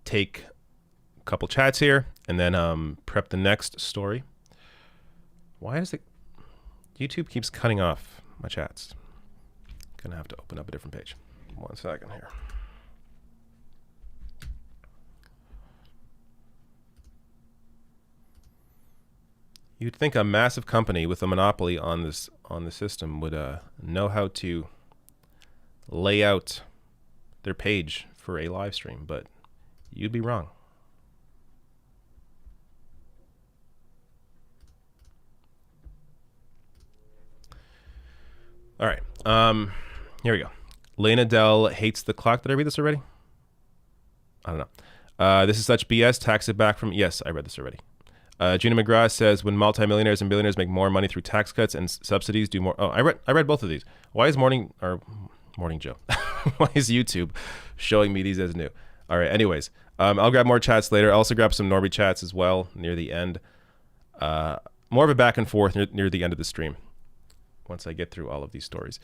take a couple chats here and then prep the next story. Why does YouTube keeps cutting off my chats? Gonna have to open up a different page. 1 second here. You'd think a massive company with a monopoly on the system would know how to lay out their page for a live stream, but you'd be wrong. All right, here we go. Lena Dell hates the clock. Did I read this already? I don't know. This is such BS. Tax it back from... Yes, I read this already. Gina McGrath says, when multimillionaires and billionaires make more money through tax cuts and subsidies, do more... Oh, I read both of these. Why is Morning Joe? Why is YouTube showing me these as new? All right, anyways. I'll grab more chats later. I'll also grab some Norby chats as well near the end. More of a back and forth near the end of the stream once I get through all of these stories.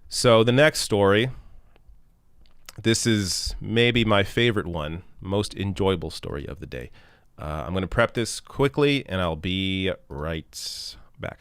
So the next story, this is maybe my favorite one, most enjoyable story of the day. I'm going to prep this quickly, and I'll be right back.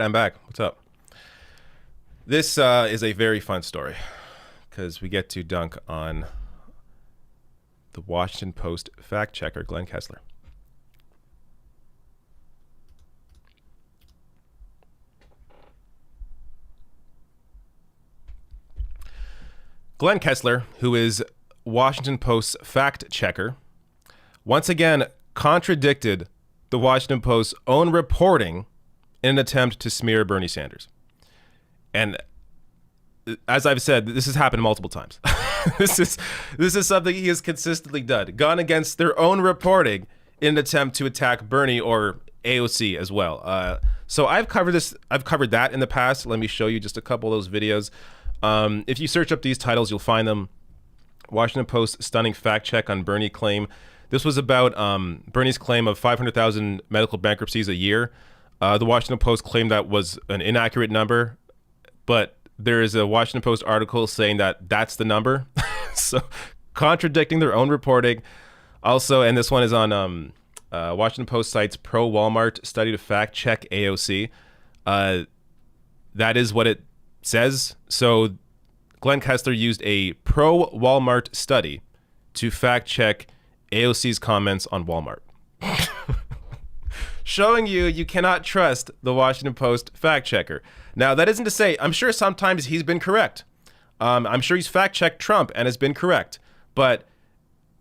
I'm back. What's up? This is a very fun story because we get to dunk on the Washington Post fact checker, Glenn Kessler. Glenn Kessler, who is Washington Post's fact checker, once again contradicted the Washington Post's own reporting in an attempt to smear Bernie Sanders. And as I've said, this has happened multiple times. This is something he has consistently done, gone against their own reporting in an attempt to attack Bernie or AOC as well. So I've covered that in the past. Let me show you just a couple of those videos. If you search up these titles, you'll find them. Washington Post stunning fact check on Bernie claim. This was about Bernie's claim of 500,000 medical bankruptcies a year. The Washington Post claimed that was an inaccurate number, but there is a Washington Post article saying that that's the number. So contradicting their own reporting. Also, and this one is on Washington Post cites pro-Walmart study to fact check AOC. That is what it says. So Glenn Kessler used a pro-Walmart study to fact check AOC's comments on Walmart. Showing you cannot trust the Washington Post fact checker. Now, that isn't to say, I'm sure sometimes he's been correct. I'm sure he's fact checked Trump and has been correct. But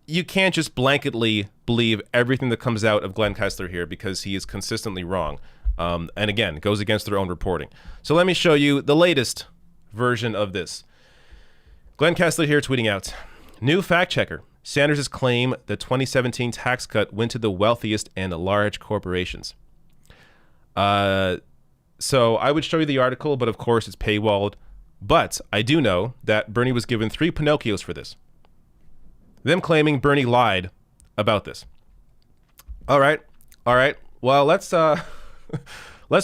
you can't just blanketly believe everything that comes out of Glenn Kessler here because he is consistently wrong. And again, it goes against their own reporting. So let me show you the latest version of this. Glenn Kessler here tweeting out, new fact checker. Sanders' claim the 2017 tax cut went to the wealthiest and large corporations. So I would show you the article, but of course it's paywalled. But I do know that Bernie was given 3 Pinocchios for this. Them claiming Bernie lied about this. All right. Well, let's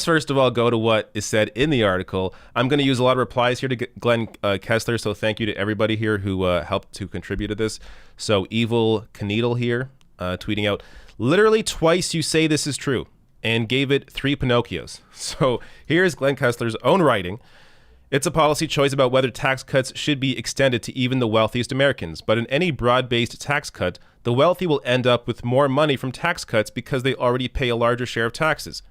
first of all go to what is said in the article. I'm going to use a lot of replies here to Glenn Kessler, so thank you to everybody here who helped to contribute to this. So Evil Kneedle here tweeting out, literally twice you say this is true, and gave it 3 Pinocchios. So here's Glenn Kessler's own writing. It's a policy choice about whether tax cuts should be extended to even the wealthiest Americans. But in any broad-based tax cut, the wealthy will end up with more money from tax cuts because they already pay a larger share of taxes.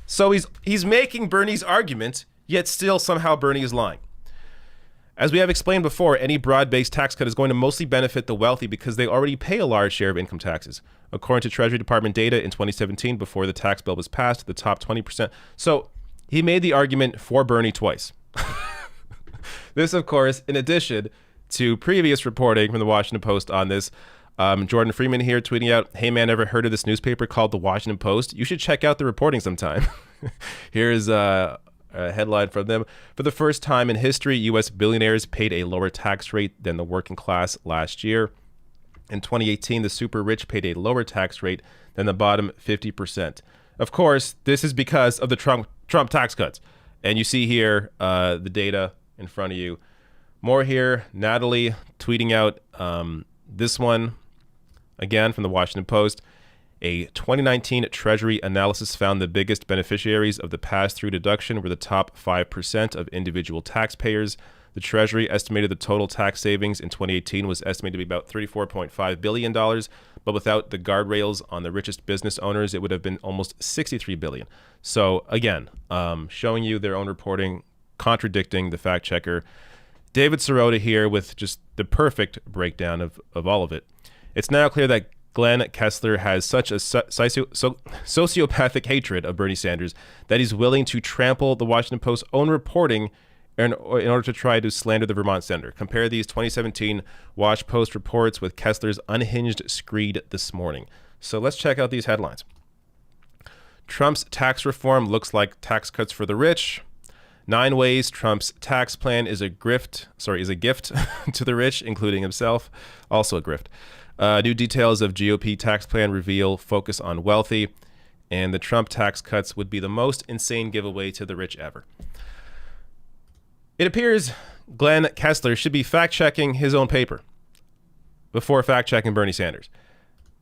So he's making Bernie's argument, yet still somehow Bernie is lying. As we have explained before, any broad-based tax cut is going to mostly benefit the wealthy because they already pay a large share of income taxes. According to Treasury Department data in 2017, before the tax bill was passed, the top 20%. So he made the argument for Bernie twice. This, of course, in addition to previous reporting from the Washington Post on this. Jordan Freeman here tweeting out, hey man, ever heard of this newspaper called the Washington Post? You should check out the reporting sometime. Here's a headline from them. For the first time in history, U.S. billionaires paid a lower tax rate than the working class last year. In 2018, the super rich paid a lower tax rate than the bottom 50%. Of course, this is because of the Trump tax cuts. And you see here the data in front of you. More here, Natalie tweeting out this one, again from the Washington Post. A 2019 Treasury analysis found the biggest beneficiaries of the pass-through deduction were the top 5% of individual taxpayers. The Treasury estimated the total tax savings in 2018 was estimated to be about $34.5 billion, but without the guardrails on the richest business owners, it would have been almost $63 billion. So again, showing you their own reporting, contradicting the fact checker. David Sirota here with just the perfect breakdown of all of it. It's now clear that Glenn Kessler has such a sociopathic hatred of Bernie Sanders that he's willing to trample the Washington Post's own reporting in order to try to slander the Vermont senator. Compare these 2017 Wash Post reports with Kessler's unhinged screed this morning. So let's check out these headlines. Trump's tax reform looks like tax cuts for the rich. 9 ways Trump's tax plan is a gift to the rich, including himself. Also a grift. New details of GOP tax plan reveal focus on wealthy, and the Trump tax cuts would be the most insane giveaway to the rich ever. It appears Glenn Kessler should be fact-checking his own paper before fact-checking Bernie Sanders.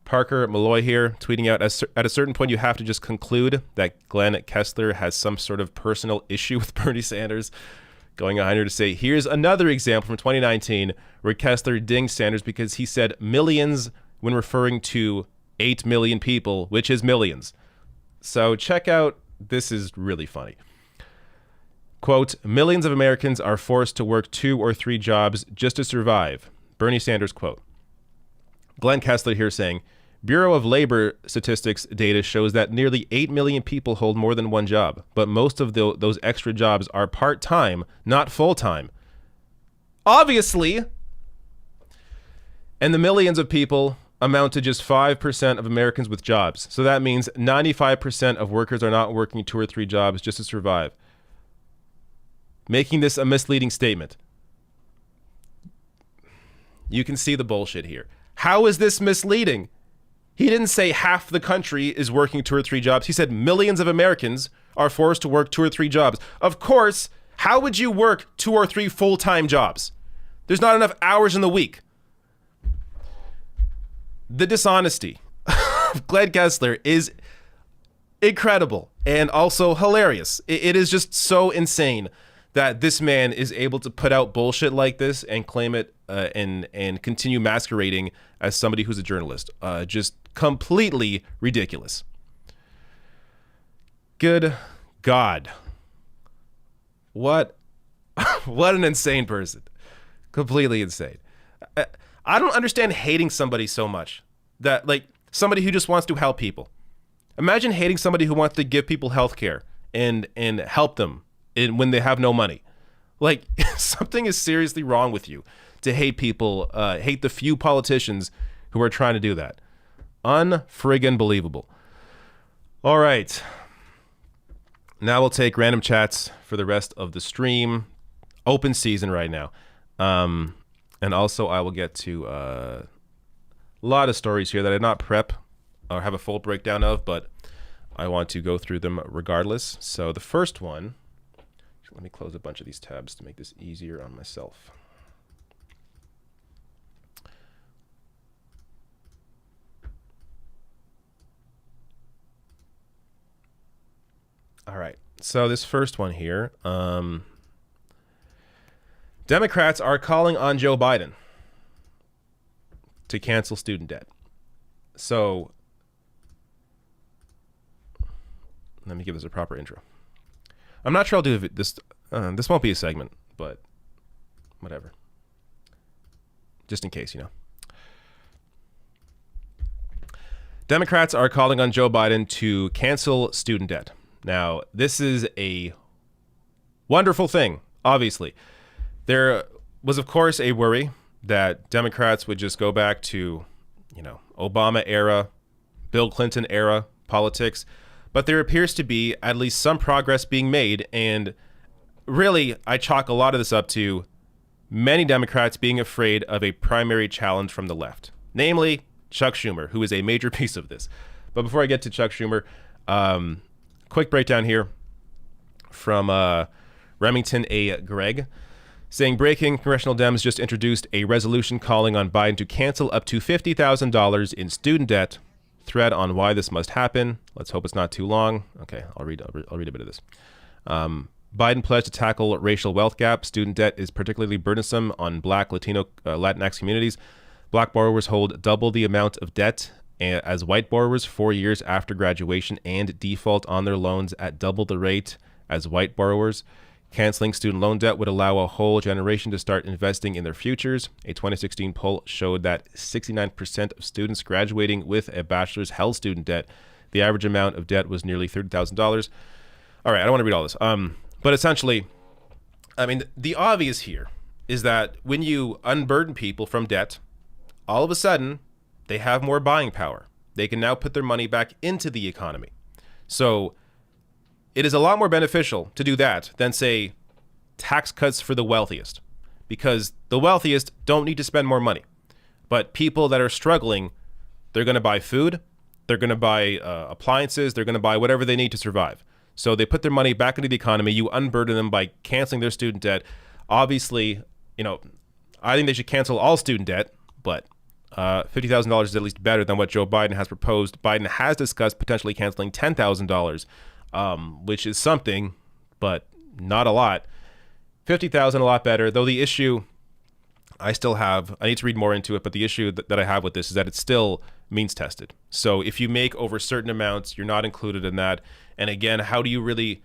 Parker Malloy here tweeting out, at a certain point you have to just conclude that Glenn Kessler has some sort of personal issue with Bernie Sanders. Going on here to say, here's another example from 2019 where Kessler dinged Sanders because he said millions when referring to 8 million people, which is millions. So check out, this is really funny. Quote, millions of Americans are forced to work 2 or 3 jobs just to survive. Bernie Sanders quote. Glenn Kessler here saying, Bureau of Labor Statistics data shows that nearly 8 million people hold more than one job, but most of those extra jobs are part-time, not full-time. Obviously. And the millions of people amount to just 5% of Americans with jobs. So that means 95% of workers are not working 2 or 3 jobs just to survive. making this a misleading statement. You can see the bullshit here. How is this misleading? He didn't say half the country is working 2 or 3 jobs. He said millions of Americans are forced to work 2 or 3 jobs. Of course, how would you work 2 or 3 full-time jobs? There's not enough hours in the week. The dishonesty of Glenn Kessler is incredible and also hilarious. It is just so insane that this man is able to put out bullshit like this and claim it and continue masquerading as somebody who's a journalist. Just completely ridiculous. Good God. What an insane person. Completely insane. I don't understand hating somebody so much. That, like, somebody who just wants to help people. Imagine hating somebody who wants to give people health care and help them when they have no money. Like, something is seriously wrong with you to hate people, hate the few politicians who are trying to do that. Unfriggin' believable. All right. Now we'll take random chats for the rest of the stream. Open season right now. And also I will get to a lot of stories here that I did not prep or have a full breakdown of, but I want to go through them regardless. So the first one, let me close a bunch of these tabs to make this easier on myself. All right. So this first one here, Democrats are calling on Joe Biden to cancel student debt. So let me give this a proper intro. I'm not sure I'll do this. This won't be a segment, but whatever. Just in case, you know. Democrats are calling on Joe Biden to cancel student debt. Now, this is a wonderful thing, obviously. There was, of course, a worry that Democrats would just go back to, you know, Obama era, Bill Clinton era politics. But there appears to be at least some progress being made. And really, I chalk a lot of this up to many Democrats being afraid of a primary challenge from the left, namely Chuck Schumer, who is a major piece of this. But before I get to Chuck Schumer, quick breakdown here from Remington A. Gregg, saying breaking, Congressional Dems just introduced a resolution calling on Biden to cancel up to $50,000 in student debt. Thread on why this must happen. Let's hope it's not too long. Okay, I'll read a bit of this. Biden pledged to tackle racial wealth gap. Student debt is particularly burdensome on Black, Latino, Latinx communities. Black borrowers hold double the amount of debt as white borrowers 4 years after graduation and default on their loans at double the rate as white borrowers. Canceling student loan debt would allow a whole generation to start investing in their futures. A 2016 poll showed that 69% of students graduating with a bachelor's held student debt. The average amount of debt was nearly $30,000. All right, I don't want to read all this. But essentially, I mean, the obvious here is that when you unburden people from debt, all of a sudden, they have more buying power. They can now put their money back into the economy. So it is a lot more beneficial to do that than, say, tax cuts for the wealthiest, because the wealthiest don't need to spend more money. But people that are struggling, they're going to buy food, they're going to buy appliances, they're going to buy whatever they need to survive. So they put their money back into the economy. You unburden them by canceling their student debt. Obviously, you know, I think they should cancel all student debt, but $50,000 is at least better than what Joe Biden has proposed. Biden has discussed potentially canceling $10,000, which is something, but not a lot. $50,000 a lot better, though the issue I need to read more into it, but the issue that I have with this is that it's still means tested. So if you make over certain amounts, you're not included in that. And again, how do you really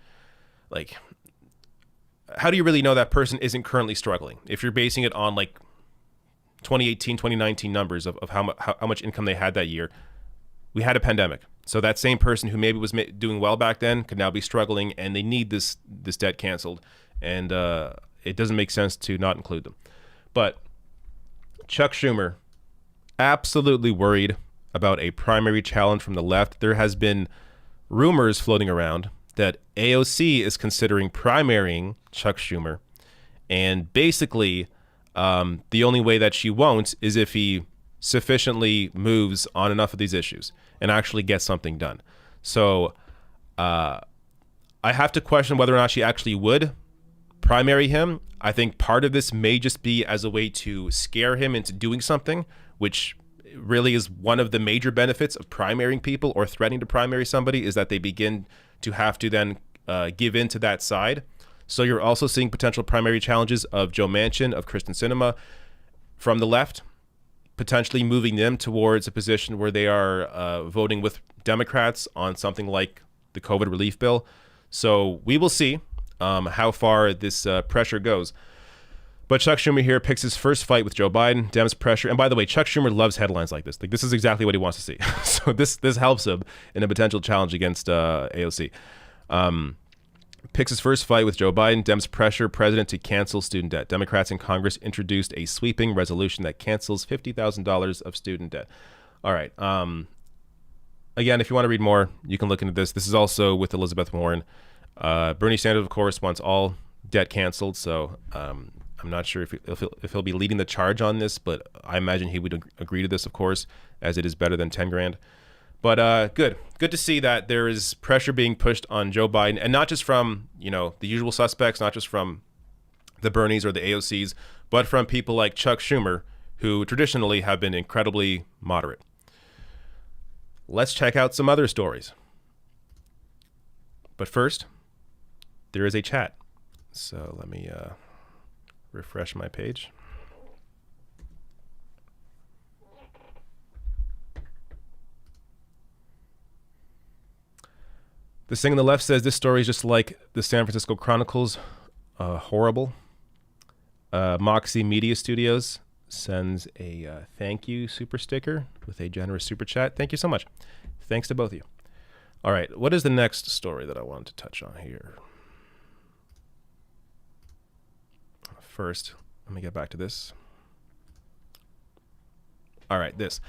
know that person isn't currently struggling? If you're basing it on like 2018, 2019 numbers of how much income they had that year, we had a pandemic. So that same person who maybe was doing well back then could now be struggling, and they need this debt canceled. And it doesn't make sense to not include them. But Chuck Schumer, absolutely worried about a primary challenge from the left. There has been rumors floating around that AOC is considering primarying Chuck Schumer. And basically, the only way that she won't is if he sufficiently moves on enough of these issues and actually gets something done. So I have to question whether or not she actually would primary him. I think part of this may just be as a way to scare him into doing something, which really is one of the major benefits of primarying people or threatening to primary somebody, is that they begin to have to then give in to that side. So you're also seeing potential primary challenges of Joe Manchin, of Kristen Sinema from the left, potentially moving them towards a position where they are voting with Democrats on something like the COVID relief bill. So we will see how far this pressure goes. But Chuck Schumer here picks his first fight with Joe Biden, Dems pressure. And by the way, Chuck Schumer loves headlines like this. Like, this is exactly what he wants to see. So this helps him in a potential challenge against AOC. Picks his first fight with Joe Biden, Dems pressure president to cancel student debt. Democrats in Congress introduced a sweeping resolution that cancels $50,000 of student debt. All right. Again, if you want to read more, you can look into this. This is also with Elizabeth Warren. Bernie Sanders, of course, wants all debt canceled. So I'm not sure if he'll be leading the charge on this, but I imagine he would agree to this, of course, as it is better than 10 grand. But good to see that there is pressure being pushed on Joe Biden, and not just from, the usual suspects, not just from the Bernies or the AOCs, but from people like Chuck Schumer, who traditionally have been incredibly moderate. Let's check out some other stories. But first, there is a chat. So let me refresh my page. This thing on the left says this story is just like the San Francisco Chronicles. Horrible. Moxie Media Studios sends a thank you super sticker with a generous super chat. Thank you so much. Thanks to both of you. All right, what is the next story that I wanted to touch on here? First, let me get back to this. All right, this.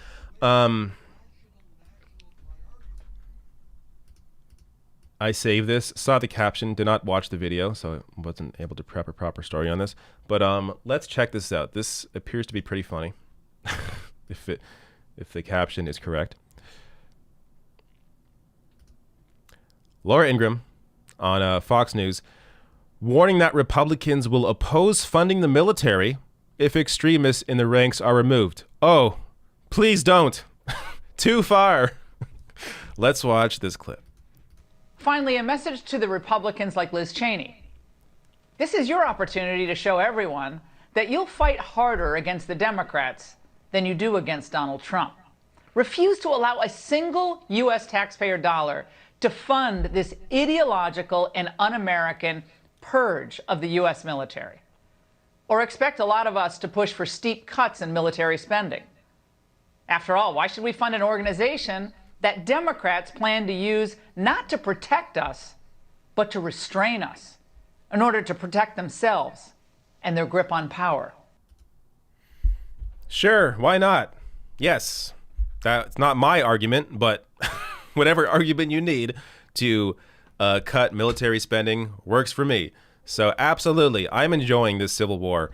I saved this, saw the caption, did not watch the video, so I wasn't able to prep a proper story on this. But let's check this out. This appears to be pretty funny, if the caption is correct. Laura Ingraham on Fox News, warning that Republicans will oppose funding the military if extremists in the ranks are removed. Oh, please don't. Too far. Let's watch this clip. Finally, a message to the Republicans like Liz Cheney. This is your opportunity to show everyone that you'll fight harder against the Democrats than you do against Donald Trump. Refuse to allow a single U.S. taxpayer dollar to fund this ideological and un-American purge of the U.S. military. Or expect a lot of us to push for steep cuts in military spending. After all, why should we fund an organization that Democrats plan to use not to protect us, but to restrain us in order to protect themselves and their grip on power? Sure, why not? Yes, that's not my argument, but whatever argument you need to cut military spending works for me. So absolutely, I'm enjoying this civil war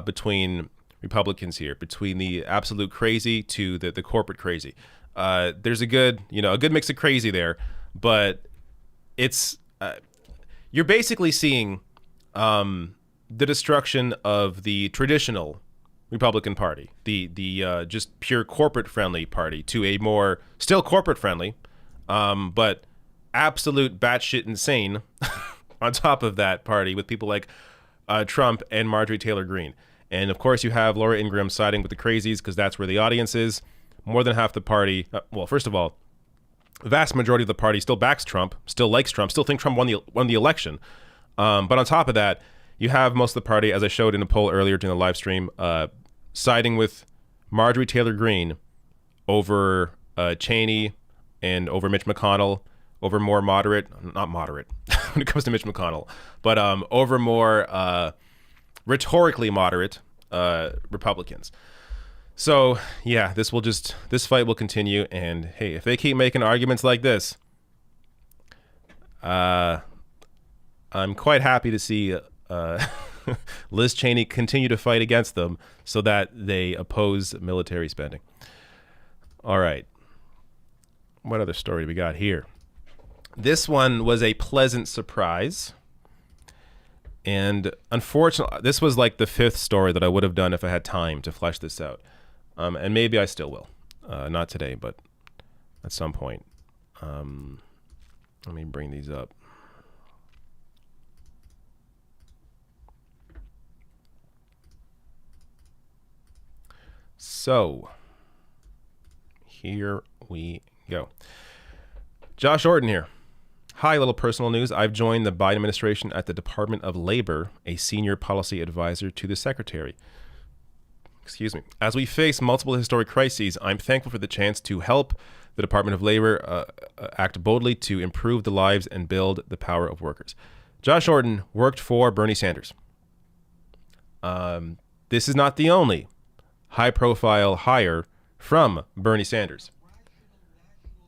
between Republicans here, between the absolute crazy to the corporate crazy. There's a good mix of crazy there, but it's you're basically seeing the destruction of the traditional Republican Party, the just pure corporate friendly party, to a more still corporate friendly, but absolute batshit insane on top of that party with people like Trump and Marjorie Taylor Green. And of course you have Laura Ingraham siding with the crazies because that's where the audience is. More than half the party, well, first of all, the vast majority of the party still backs Trump, still likes Trump, still think Trump won the election. But on top of that, you have most of the party, as I showed in a poll earlier during the live stream, siding with Marjorie Taylor Green over Cheney and over Mitch McConnell, over more moderate, not moderate when it comes to Mitch McConnell, but over more rhetorically moderate Republicans. So yeah, this fight will continue, and hey, if they keep making arguments like this, I'm quite happy to see Liz Cheney continue to fight against them so that they oppose military spending. All right. What other story we got here? This one was a pleasant surprise. And unfortunately, this was like the fifth story that I would have done if I had time to flesh this out. And maybe I still will. Not today, but at some point. Let me bring these up. So, here we go. Josh Orton here. Hi, little personal news. I've joined the Biden administration at the Department of Labor, a senior policy advisor to the secretary. Excuse me. As we face multiple historic crises, I'm thankful for the chance to help the Department of Labor act boldly to improve the lives and build the power of workers. Josh Orton worked for Bernie Sanders. This is not the only high-profile hire from Bernie Sanders.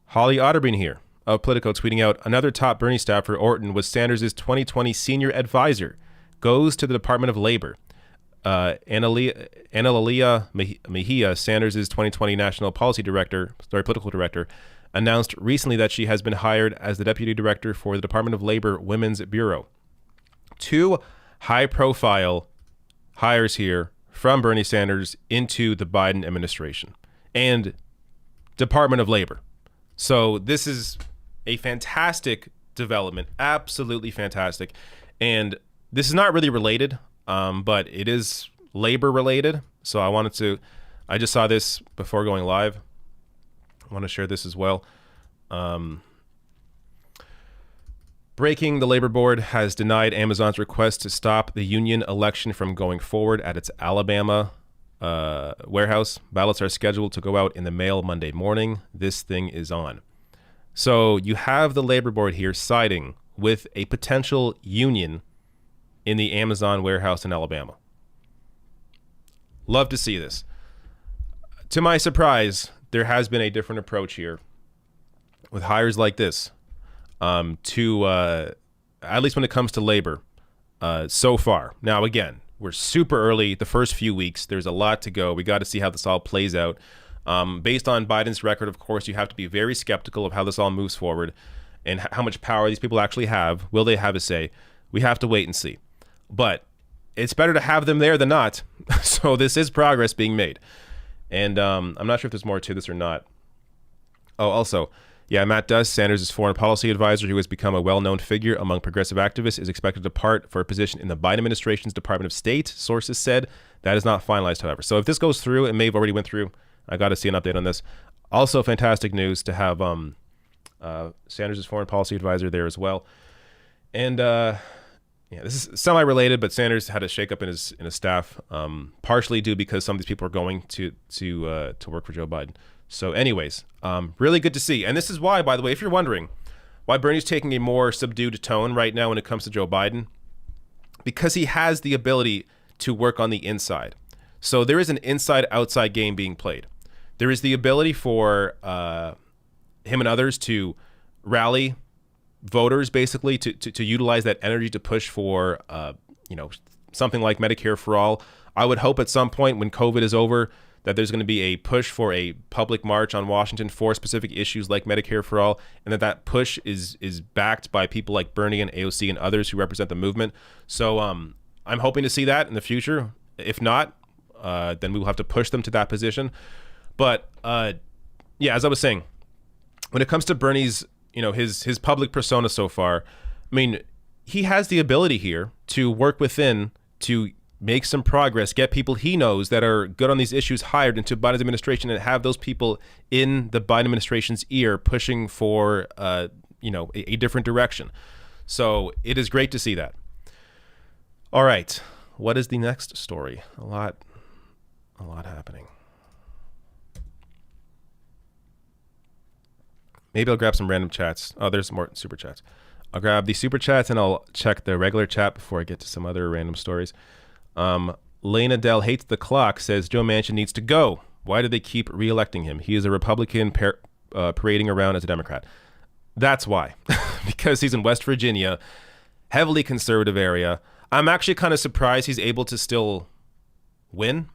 Holly Otterbein here of Politico tweeting out, another top Bernie staffer, Orton, was Sanders' 2020 senior advisor, goes to the Department of Labor. Analia Mejia, Sanders' 2020 national political director, announced recently that she has been hired as the deputy director for the Department of Labor Women's Bureau. Two high-profile hires here from Bernie Sanders into the Biden administration and Department of Labor. So this is a fantastic development, absolutely fantastic. And this is not really related, but it is labor related. So I just saw this before going live. I want to share this as well. Breaking, the Labor Board has denied Amazon's request to stop the union election from going forward at its Alabama warehouse. Ballots are scheduled to go out in the mail Monday morning. This thing is on. So you have the Labor Board here siding with a potential union in the Amazon warehouse in Alabama. Love to see this. To my surprise, there has been a different approach here with hires like this to at least when it comes to labor so far. Now, again, we're super early, the first few weeks. There's a lot to go. We got to see how this all plays out. Based on Biden's record, of course, you have to be very skeptical of how this all moves forward and how much power these people actually have. Will they have a say? We have to wait and see. But it's better to have them there than not. So this is progress being made. And I'm not sure if there's more to this or not. Oh, also, yeah, Matt Duss, Sanders' foreign policy advisor, who has become a well-known figure among progressive activists, is expected to depart for a position in the Biden administration's Department of State. Sources said that is not finalized, however. So if this goes through, it may have already went through. I got to see an update on this. Also, fantastic news to have Sanders' foreign policy advisor there as well. And yeah, this is semi-related, but Sanders had a shakeup in his staff, partially due because some of these people are going to work for Joe Biden. So anyways, really good to see. And this is why, by the way, if you're wondering why Bernie's taking a more subdued tone right now when it comes to Joe Biden, because he has the ability to work on the inside. So there is an inside-outside game being played. There is the ability for him and others to rally voters, basically, to utilize that energy to push for, something like Medicare for all. I would hope at some point when COVID is over that there's going to be a push for a public march on Washington for specific issues like Medicare for all, and that push is backed by people like Bernie and AOC and others who represent the movement. So I'm hoping to see that in the future. If not, then we will have to push them to that position. But yeah, as I was saying, when it comes to Bernie's, his public persona so far, I mean, he has the ability here to work within to make some progress, get people he knows that are good on these issues hired into Biden's administration, and have those people in the Biden administration's ear pushing for, a different direction. So it is great to see that. All right, what is the next story? A lot happening. Maybe I'll grab some random chats. Oh, there's more super chats. I'll grab the super chats and I'll check the regular chat before I get to some other random stories. Lena Dell hates the clock, says Joe Manchin needs to go. Why do they keep re-electing him? He is a Republican parading around as a Democrat. That's why. Because he's in West Virginia, heavily conservative area. I'm actually kind of surprised he's able to still win,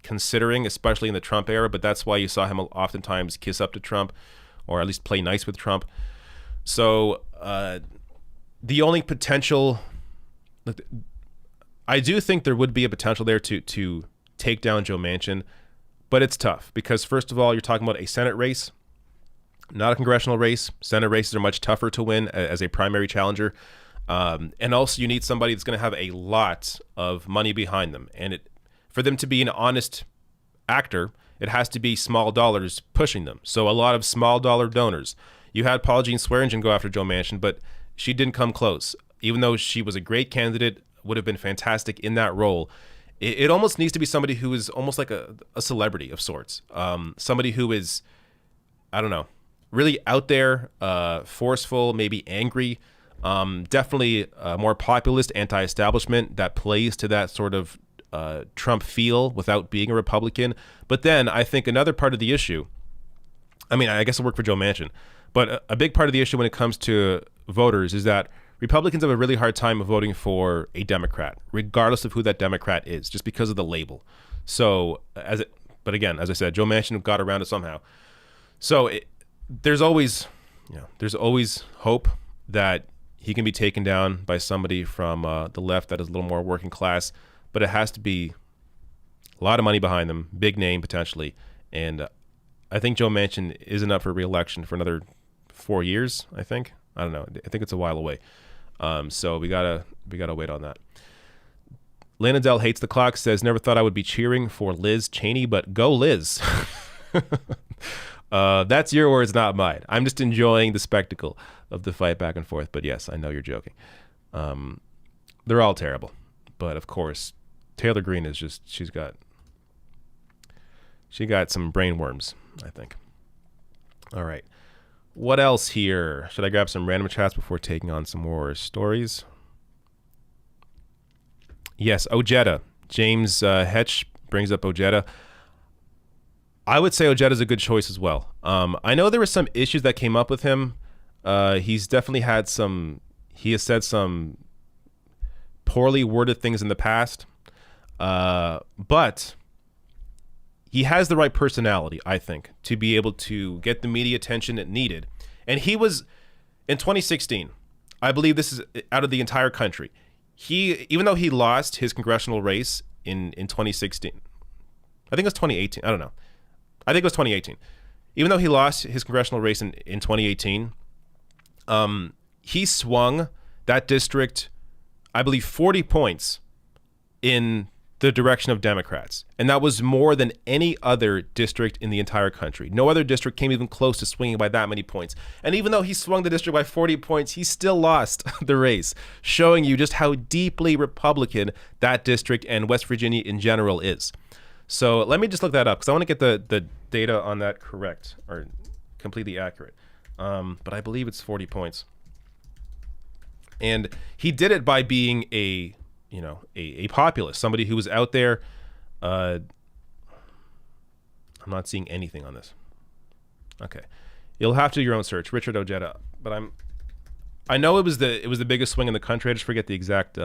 considering, especially in the Trump era, but that's why you saw him oftentimes kiss up to Trump, or at least play nice with Trump. So the only potential, I do think there would be a potential there to take down Joe Manchin, but it's tough because, first of all, you're talking about a Senate race, not a congressional race. Senate races are much tougher to win as a primary challenger. And also you need somebody that's going to have a lot of money behind them. And for them to be an honest actor, it has to be small dollars pushing them. So a lot of small dollar donors. You had Paula Jean Swearengin go after Joe Manchin, but she didn't come close. Even though she was a great candidate, would have been fantastic in that role. It almost needs to be somebody who is almost like a celebrity of sorts. Somebody who is, I don't know, really out there, forceful, maybe angry, definitely more populist, anti-establishment that plays to that sort of Trump feel without being a Republican. But then I think another part of the issue, I mean, I guess it'll work for Joe Manchin, but a big part of the issue when it comes to voters is that Republicans have a really hard time of voting for a Democrat, regardless of who that Democrat is, just because of the label. So, but again, as I said, Joe Manchin got around it somehow. So there's always hope that he can be taken down by somebody from the left that is a little more working class, but it has to be a lot of money behind them, big name potentially, and I think Joe Manchin isn't up for re-election for another 4 years. I think. I don't know. I think it's a while away. So we gotta wait on that. Lana Dell hates the clock, says, never thought I would be cheering for Liz Cheney, but go Liz. That's your words, not mine. I'm just enjoying the spectacle of the fight back and forth. But yes, I know you're joking. They're all terrible. But of course, Taylor Green is just, she got some brain worms, I think. All right. What else here? Should I grab some random chats before taking on some more stories? Yes, Ojeda. James Hetch brings up Ojeda. I would say Ojeda's a good choice as well. I know there were some issues that came up with him. He's definitely had he has said some poorly worded things in the past. But he has the right personality, I think, to be able to get the media attention it needed. And he was, in 2016, I believe this is out of the entire country. Even though he lost his congressional race in 2016, I think it was 2018. I don't know. I think it was 2018. Even though he lost his congressional race in 2018, he swung that district, I believe, 40 points in the direction of Democrats. And that was more than any other district in the entire country. No other district came even close to swinging by that many points. And even though he swung the district by 40 points, he still lost the race, showing you just how deeply Republican that district and West Virginia in general is. So let me just look that up because I want to get the data on that correct or completely accurate. But I believe it's 40 points. And he did it by being a populist, somebody who was out there. I'm not seeing anything on this. Okay, you'll have to do your own search, Richard Ojeda. But I know it was the biggest swing in the country. I just forget the exact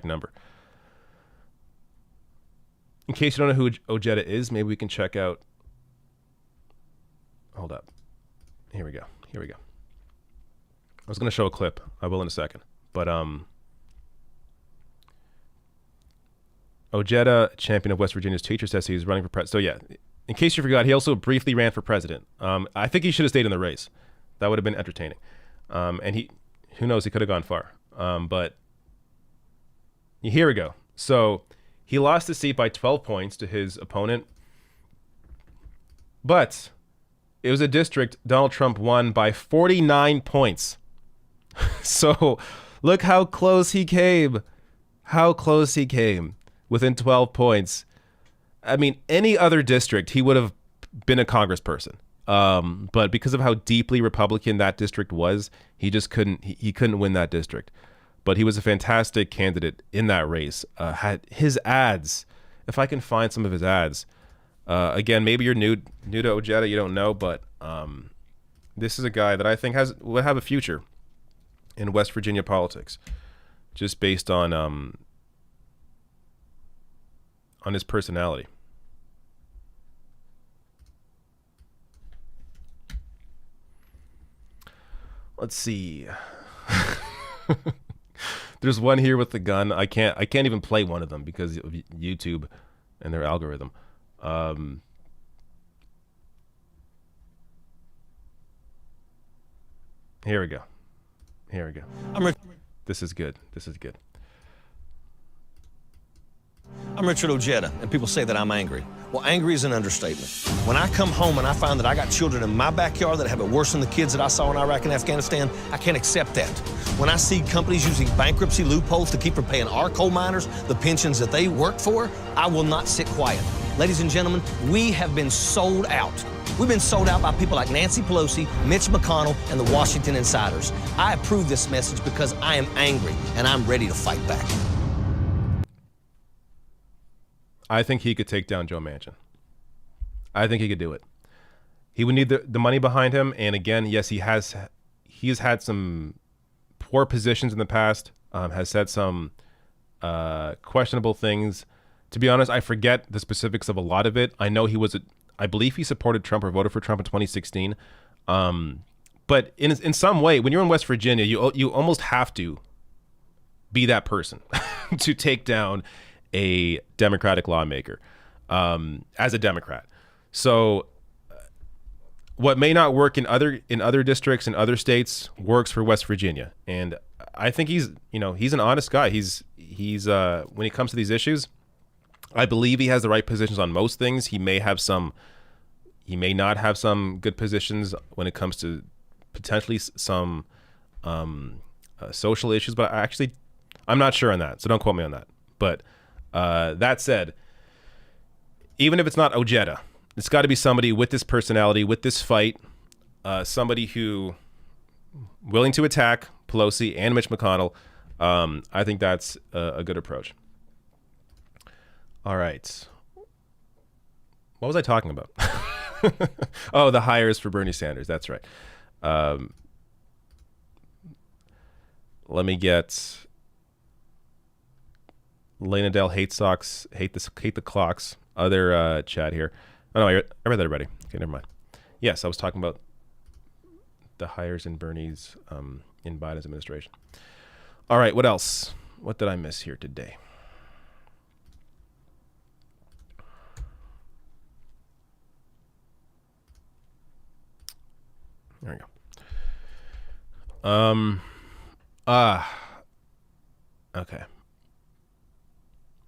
number. In case you don't know who Ojeda is, maybe we can check out. Hold up. Here we go. I was going to show a clip. I will in a second. But Ojeda, champion of West Virginia's teacher, says he's running for president. So yeah, in case you forgot, he also briefly ran for president. I think he should have stayed in the race. That would have been entertaining. And who knows, he could have gone far. But here we go. So he lost the seat by 12 points to his opponent. But it was a district Donald Trump won by 49 points. So look how close he came. Within 12 points. I mean, any other district, he would have been a congressperson. But because of how deeply Republican that district was, he just couldn't win that district. But he was a fantastic candidate in that race. Had his ads, if I can find some of his ads. Again, maybe you're new to Ojeda, you don't know, but This is a guy that I think will have a future in West Virginia politics, just based on his personality. Let's see. There's one here with the gun. I can't even play one of them because of YouTube and their algorithm. Here we go. This is good. I'm Richard Ojeda, and people say that I'm angry. Well, angry is an understatement. When I come home and I find that I got children in my backyard that have it worse than the kids that I saw in Iraq and Afghanistan, I can't accept that. When I see companies using bankruptcy loopholes to keep from paying our coal miners the pensions that they work for, I will not sit quiet. Ladies and gentlemen, we have been sold out. We've been sold out by people like Nancy Pelosi, Mitch McConnell, and the Washington insiders. I approve this message because I am angry, and I'm ready to fight back. I think he could take down Joe Manchin. I think he could do it. He would need the money behind him. And again, yes, he has had some poor positions in the past, has said some questionable things. To be honest, I forget the specifics of a lot of it. I know I believe he supported Trump or voted for Trump in 2016. But in some way, when you're in West Virginia, you almost have to be that person to take down a Democratic lawmaker as a Democrat. So what may not work in other districts in other states works for West Virginia. And I think he's an honest guy. He's when it comes to these issues, I believe he has the right positions on most things. He may not have some good positions when it comes to potentially some social issues, but I'm not sure on that. So don't quote me on that. But that said, even if it's not Ojeda, it's got to be somebody with this personality, with this fight, somebody who willing to attack Pelosi and Mitch McConnell. I think that's a good approach. All right. What was I talking about? Oh, the hires for Bernie Sanders. That's right. Let me get Lena Dell hate the clocks. Other chat here. Oh no, I read that already. Okay, never mind. Yes, I was talking about the hires in Bernie's in Biden's administration. All right, what else? What did I miss here today? There we go. Okay.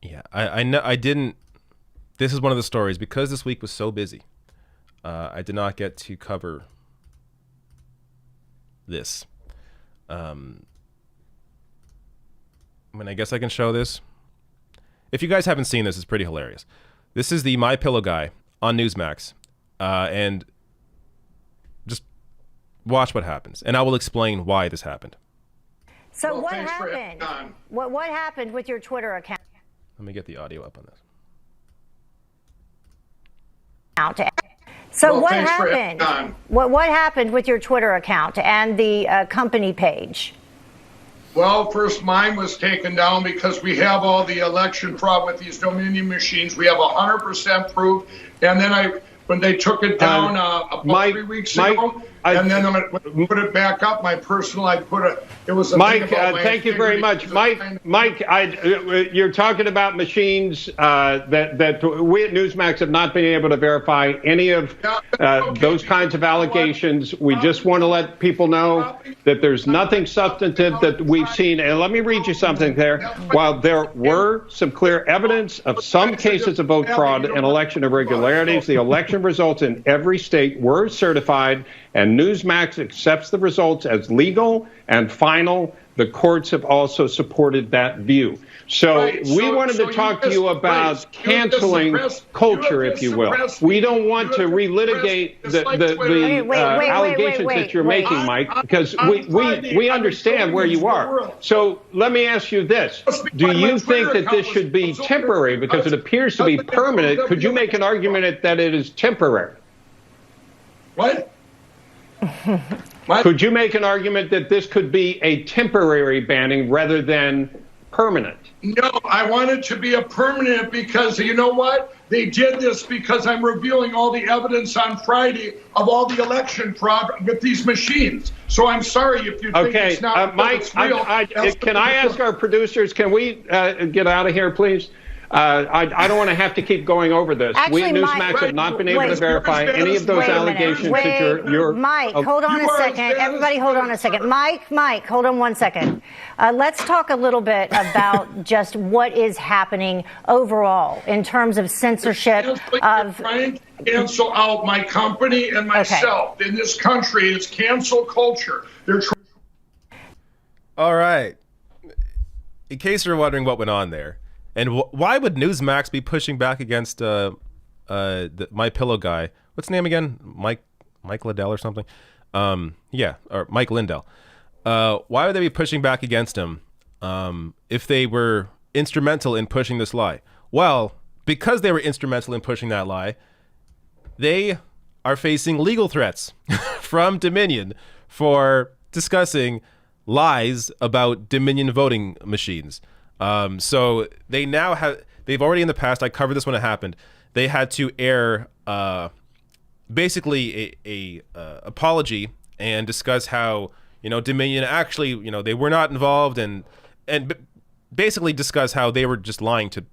Yeah, I know I didn't. This is one of the stories because this week was so busy. I did not get to cover this. I mean, I guess I can show this. If you guys haven't seen this, it's pretty hilarious. This is the My Pillow guy on Newsmax, and just watch what happens, and I will explain why this happened. So what happened? What happened with your Twitter account? Let me get the audio up on this. So what happened? What happened with your Twitter account and the company page? Well, first mine was taken down because we have all the election fraud with these Dominion machines. We have 100% proof. And then when they took it down about 3 weeks ago, and then when I put it back up, my personal, it was a Mike, thank you very much. Mike, you're talking about machines that we at Newsmax have not been able to verify any of those kinds of allegations. We just want to let people know that there's nothing substantive that we've seen. And let me read you something there. While there were some clear evidence of some cases of vote fraud and election irregularities, the election results in every state were certified, and Newsmax accepts the results as legal and final. The courts have also supported that view. So we wanted to talk to you about canceling culture, if you will. We don't want to relitigate the allegations that you're making, Mike, because we understand where you are. So let me ask you this. Do you think that this should be temporary? Because it appears to be permanent. Could you make an argument that it is temporary? What? Could you make an argument that this could be a temporary banning rather than permanent? No, I want it to be a permanent because you know what? They did this because I'm revealing all the evidence on Friday of all the election fraud with these machines. So I'm sorry if you think it's not Mike, it's real. Can I ask our producers, can we get out of here, please? I don't want to have to keep going over this. Actually, we at Newsmax have not been able to verify any of those allegations that you're Mike, hold on a second. Everybody hold on a second. Mike, hold on 1 second. Let's talk a little bit about just what is happening overall in terms of censorship of trying to cancel out my company and myself in this country. It's cancel culture. They're All right. In case you're wondering what went on there, and why would Newsmax be pushing back against the My Pillow guy? What's his name again? Mike Lindell or something? Yeah, or Mike Lindell. Why would they be pushing back against him if they were instrumental in pushing this lie? Well, because they were instrumental in pushing that lie, they are facing legal threats from Dominion for discussing lies about Dominion voting machines. So they now they've already in the past, I covered this when it happened, they had to air basically a apology and discuss how, Dominion actually, they were not involved and basically discuss how they were just lying to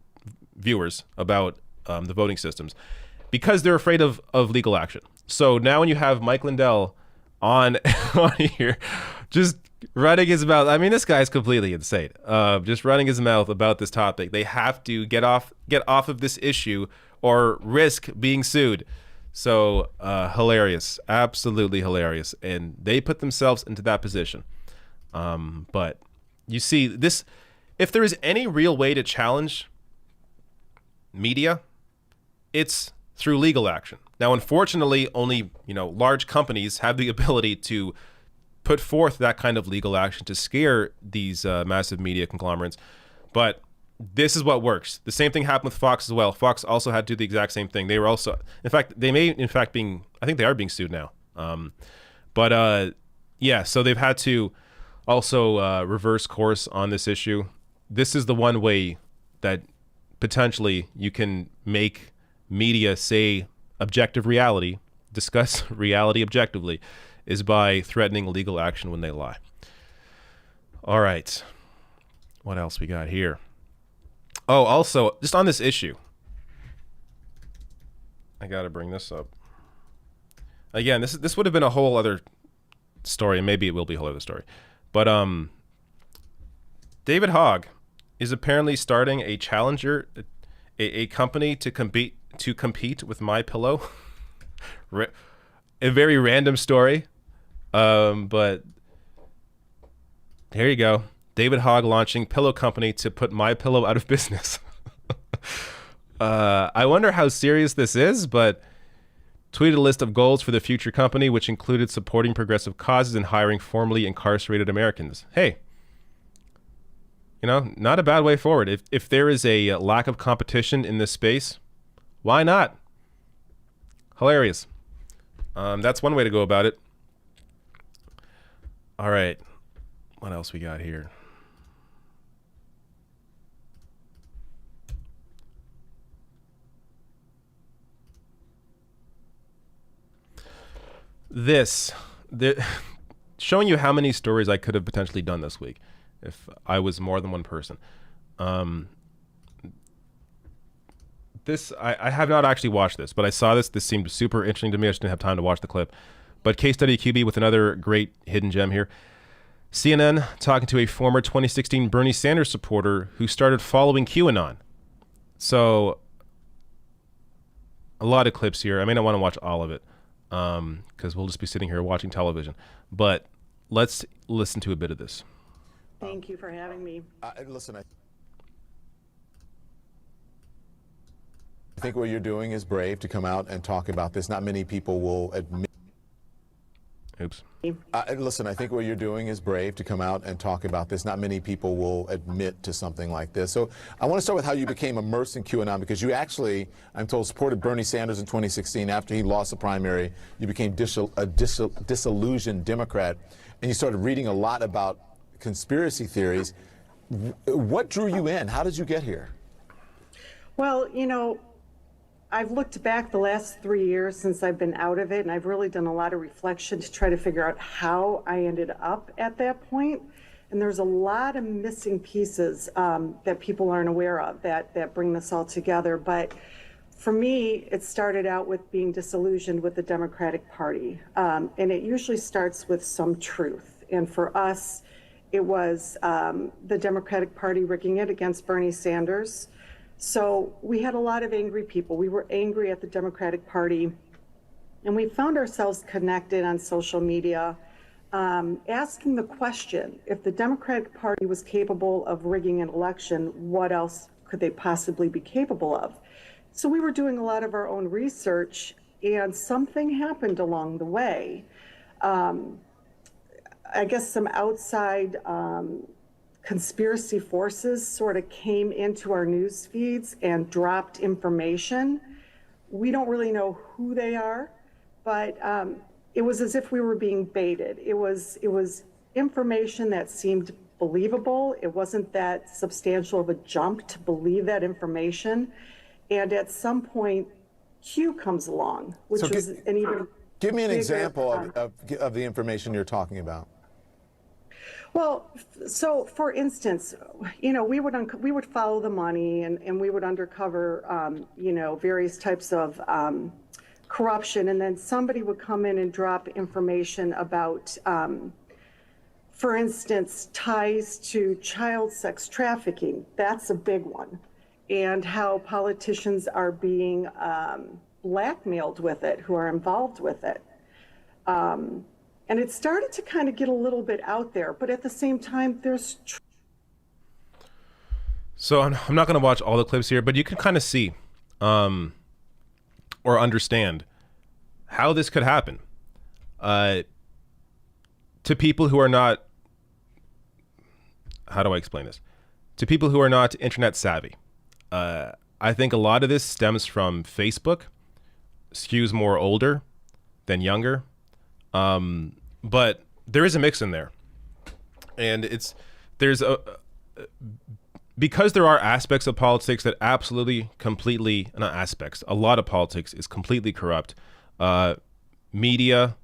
viewers about the voting systems because they're afraid of legal action. So now when you have Mike Lindell on here, just running his mouth. I mean, this guy's completely insane. Just running his mouth about this topic. They have to get off of this issue or risk being sued. So hilarious, absolutely hilarious. And they put themselves into that position. But you see this, if there is any real way to challenge media, it's through legal action. Now, unfortunately, only, large companies have the ability to put forth that kind of legal action to scare these massive media conglomerates. But this is what works. The same thing happened with Fox as well. Fox also had to do the exact same thing. They were also, in fact, I think they are being sued now. Yeah, so they've had to also reverse course on this issue. This is the one way that potentially you can make media say objective reality, discuss reality objectively, is by threatening legal action when they lie. All right. What else we got here? Oh, also, just on this issue, I got to bring this up. Again, this would have been a whole other story, and maybe it will be a whole other story. But David Hogg is apparently starting a challenger, a company to compete with MyPillow. A very random story. But here you go. David Hogg launching pillow company to put MyPillow out of business. I wonder how serious this is, but tweeted a list of goals for the future company, which included supporting progressive causes and hiring formerly incarcerated Americans. Hey, not a bad way forward. If there is a lack of competition in this space, why not? Hilarious. That's one way to go about it. All right. What else we got here? Showing you how many stories I could have potentially done this week if I was more than one person. I have not actually watched this, but I saw this. This seemed super interesting to me. I just didn't have time to watch the clip. But Case Study QB with another great hidden gem here. CNN talking to a former 2016 Bernie Sanders supporter who started following QAnon. So a lot of clips here. I may not want to watch all of it because we'll just be sitting here watching television. But let's listen to a bit of this. Thank you for having me. Listen, I think what you're doing is brave to come out and talk about this. Not many people will admit. Oops. Listen, I think what you're doing is brave to come out and talk about this. Not many people will admit to something like this. So I want to start with how you became immersed in QAnon, because you actually, I'm told, supported Bernie Sanders in 2016. After he lost the primary, you became a disillusioned Democrat, and you started reading a lot about conspiracy theories. What drew you in? How did you get here? Well, you know, I've looked back the last 3 years since I've been out of it, and I've really done a lot of reflection to try to figure out how I ended up at that point. And there's a lot of missing pieces that people aren't aware of that bring this all together. But for me, it started out with being disillusioned with the Democratic Party. And it usually starts with some truth. And for us, it was the Democratic Party rigging it against Bernie Sanders. So we had a lot of angry people. We were angry at the Democratic Party, and we found ourselves connected on social media, asking the question, if the Democratic Party was capable of rigging an election, what else could they possibly be capable of? So we were doing a lot of our own research, and something happened along the way. I guess some outside conspiracy forces sort of came into our news feeds and dropped information. We don't really know who they are, but it was as if we were being baited. It was information that seemed believable. It wasn't that substantial of a jump to believe that information. And at some point, Q comes along, which was an even Give me an bigger, example of the information you're talking about. Well, so for instance, you know, we would follow the money, and we would uncover, you know, various types of corruption, and then somebody would come in and drop information about, for instance, ties to child sex trafficking. That's a big one, and how politicians are being blackmailed with it, who are involved with it. And it started to kind of get a little bit out there, but at the same time, there's... So I'm not going to watch all the clips here, but you can kind of see or understand how this could happen to people who are not... How do I explain this? To people who are not internet savvy. I think a lot of this stems from Facebook, skews more older than younger. But there is a mix in there, and because there are aspects of politics that absolutely, completely, not aspects, a lot of politics is completely corrupt. Media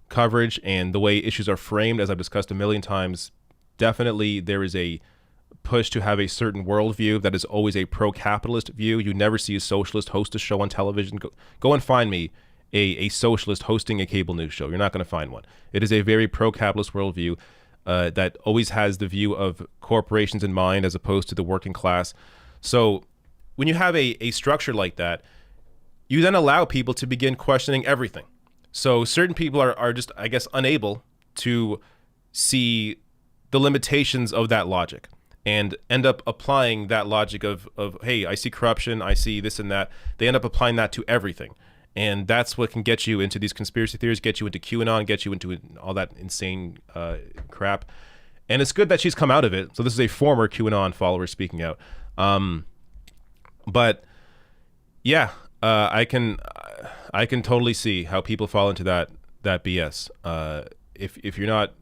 coverage and the way issues are framed, as I've discussed a million times, definitely there is a push to have a certain worldview that is always a pro-capitalist view. You never see a socialist host a show on television. Go and find me a socialist hosting a cable news show. You're not going to find one. It is a very pro-capitalist worldview that always has the view of corporations in mind as opposed to the working class. So when you have a structure like that, you then allow people to begin questioning everything. So certain people are just, I guess, unable to see the limitations of that logic and end up applying that logic of hey, I see corruption, I see this and that. They end up applying that to everything. And that's what can get you into these conspiracy theories, get you into QAnon, get you into all that insane crap. And it's good that she's come out of it. So this is a former QAnon follower speaking out. But yeah, I can totally see how people fall into that BS. If you're not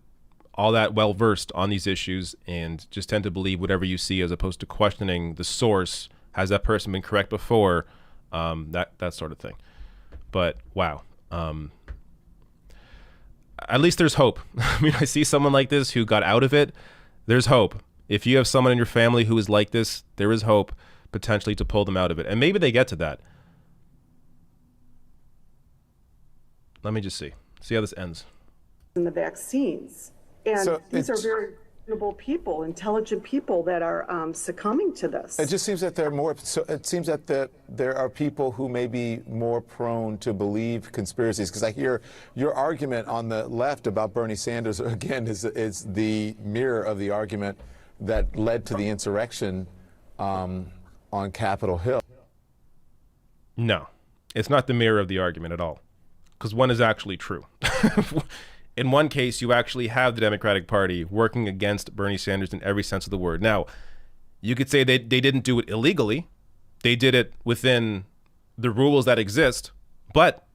all that well versed on these issues and just tend to believe whatever you see as opposed to questioning the source, has that person been correct before, that sort of thing. But wow, at least there's hope. I mean, I see someone like this who got out of it. There's hope. If you have someone in your family who is like this, there is hope potentially to pull them out of it. And maybe they get to that. Let me just see how this ends. In the vaccines. And so these are very reasonable people, intelligent people that are succumbing to this. It just seems that there are more. So it seems that there are people who may be more prone to believe conspiracies. Because I hear your argument on the left about Bernie Sanders again is the mirror of the argument that led to the insurrection on Capitol Hill. No, it's not the mirror of the argument at all. Because one is actually true. in one case, you actually have the Democratic Party working against Bernie Sanders in every sense of the word. Now, you could say they didn't do it illegally. They did it within the rules that exist, but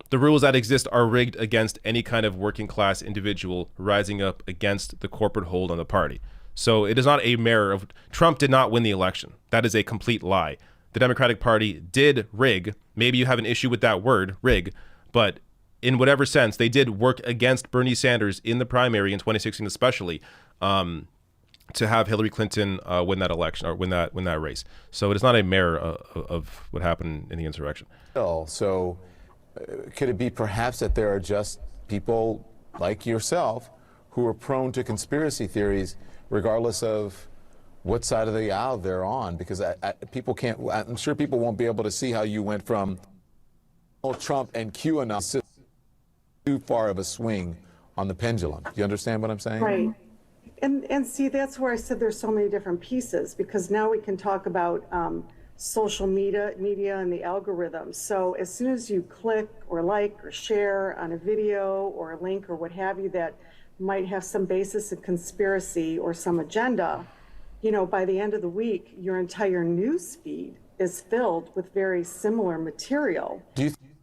the rules that exist are rigged against any kind of working class individual rising up against the corporate hold on the party. So it is not a mirror of Trump did not win the election. That is a complete lie. The Democratic Party did rig. Maybe you have an issue with that word, rig, but in whatever sense, they did work against Bernie Sanders in the primary in 2016, especially to have Hillary Clinton win that election or win that race. So it is not a mirror of what happened in the insurrection. So could it be perhaps that there are just people like yourself who are prone to conspiracy theories regardless of what side of the aisle they're on? Because people can't, I'm sure people won't be able to see how you went from Trump and QAnon too far of a swing on the pendulum. Do you understand what I'm saying? Right. And see, that's where I said there's so many different pieces, because now we can talk about social media and the algorithms. So as soon as you click or like or share on a video or a link or what have you that might have some basis of conspiracy or some agenda, you know, by the end of the week, your entire news feed is filled with very similar material. Do you think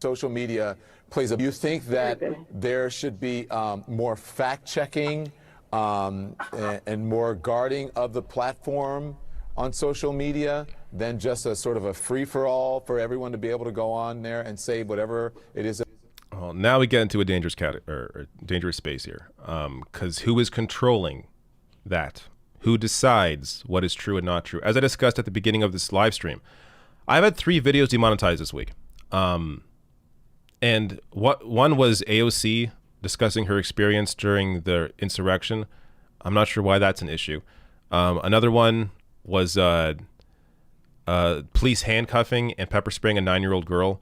social media plays a... Do you think that there should be more fact-checking and more guarding of the platform on social media than just a sort of a free-for-all for everyone to be able to go on there and say whatever it is? Well, now we get into a dangerous dangerous space here, because who is controlling that? Who decides what is true and not true? As I discussed at the beginning of this live stream, I've had 3 videos demonetized this week. And one was AOC discussing her experience during the insurrection. I'm not sure why that's an issue. Another one was police handcuffing and pepper spraying a 9-year-old girl,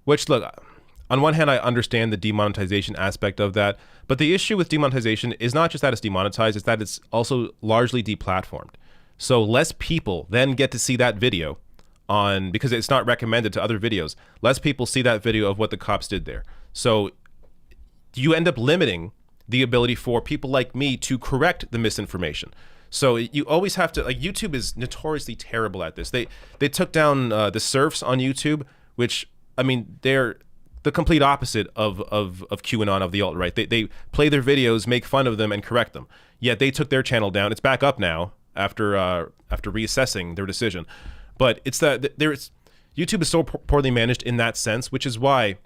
which, look, on one hand, I understand the demonetization aspect of that, but the issue with demonetization is not just that it's demonetized, it's that it's also largely deplatformed. So less people then get to see that video because it's not recommended to other videos. Less people see that video of what the cops did there. So you end up limiting the ability for people like me to correct the misinformation. So you always have to, like, YouTube is notoriously terrible at this. They took down the serfs on YouTube, which, I mean, they're the complete opposite of QAnon, of the alt-right. They play their videos, make fun of them, and correct them. Yet they took their channel down. It's back up now after reassessing their decision. But it's that YouTube is so poorly managed in that sense, which is why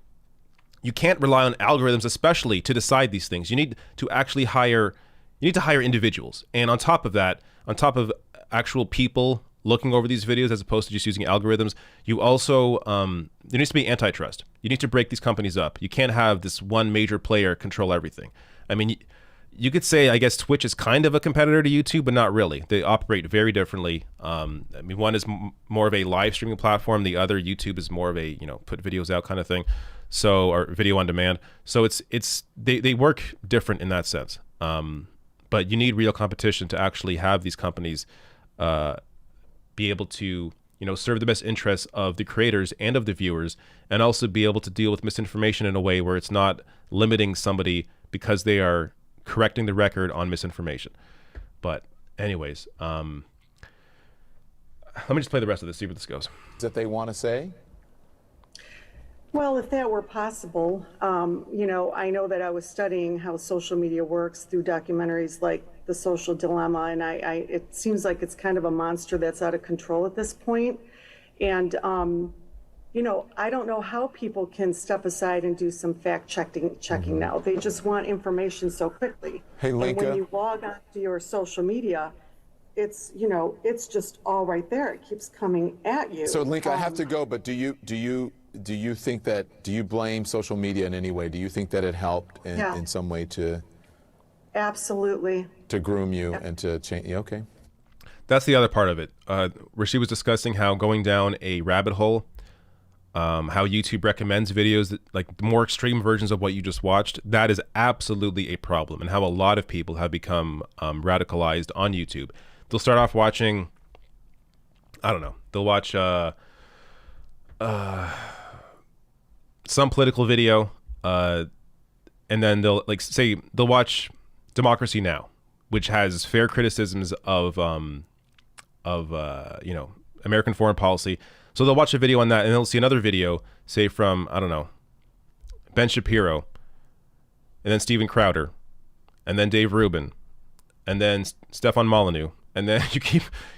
you can't rely on algorithms, especially to decide these things. You need to actually hire individuals. And on top of that, on top of actual people looking over these videos as opposed to just using algorithms, you also, there needs to be antitrust. You need to break these companies up. You can't have this one major player control everything. I mean, you could say, I guess, Twitch is kind of a competitor to YouTube, but not really. They operate very differently. I mean, one is more of a live streaming platform. The other, YouTube, is more of a, put videos out kind of thing. So, or video on demand. So they work different in that sense. But you need real competition to actually have these companies be able to, serve the best interests of the creators and of the viewers, and also be able to deal with misinformation in a way where it's not limiting somebody because they are correcting the record on misinformation. But anyways, let me just play the rest of this, see where this goes. That they want to say? Well, if that were possible, I know that I was studying how social media works through documentaries like The Social Dilemma, and it seems like it's kind of a monster that's out of control at this point. And, I don't know how people can step aside and do some checking now. They just want information so quickly. Hey, Linka. And when you log onto your social media, it's just all right there. It keeps coming at you. So, Linka, I have to go, but do you think that, do you blame social media in any way? Do you think that it helped in some way to... Absolutely. To groom you and to change? Yeah, okay. That's the other part of it, where she was discussing how going down a rabbit hole, how YouTube recommends videos that, like, the more extreme versions of what you just watched, that is absolutely a problem, and how a lot of people have become radicalized on YouTube. They'll start off watching, I don't know, they'll watch some political video, and and then they'll they'll watch Democracy Now, which has fair criticisms of American foreign policy. So they'll watch a video on that, and they'll see another video, say from, I don't know, Ben Shapiro, and then Steven Crowder, and then Dave Rubin, and then Stefan Molyneux, and then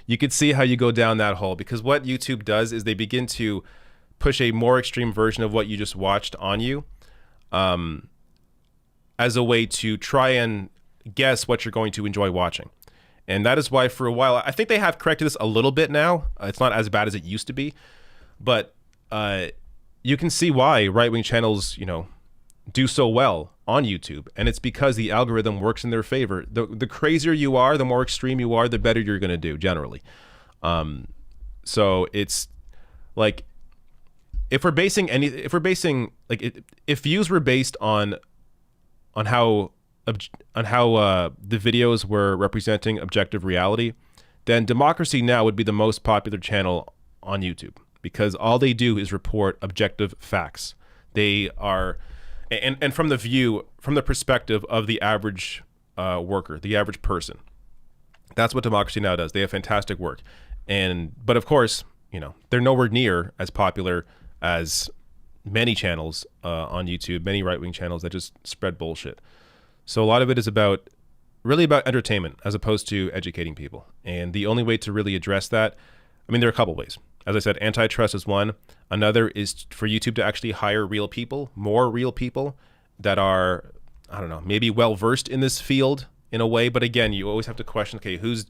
you could see how you go down that hole, because what YouTube does is they begin to push a more extreme version of what you just watched on you, as a way to try and guess what you're going to enjoy watching. And that is why for a while, I think they have corrected this a little bit now. It's not as bad as it used to be, but you can see why right-wing channels, do so well on YouTube. And it's because the algorithm works in their favor. The crazier you are, the more extreme you are, the better you're going to do generally. So it's like, if views were based on how the videos were representing objective reality, then Democracy Now! Would be the most popular channel on YouTube, because all they do is report objective facts. They are, and from the perspective of the average worker, the average person. That's what Democracy Now! Does. They have fantastic work. But of course, they're nowhere near as popular as many channels on YouTube, many right-wing channels that just spread bullshit. So a lot of it is really about entertainment as opposed to educating people. And the only way to really address that, there are a couple ways. As I said, antitrust is one. Another is for YouTube to actually hire more real people that are, I don't know, maybe well-versed in this field in a way. But again, you always have to question, okay, who's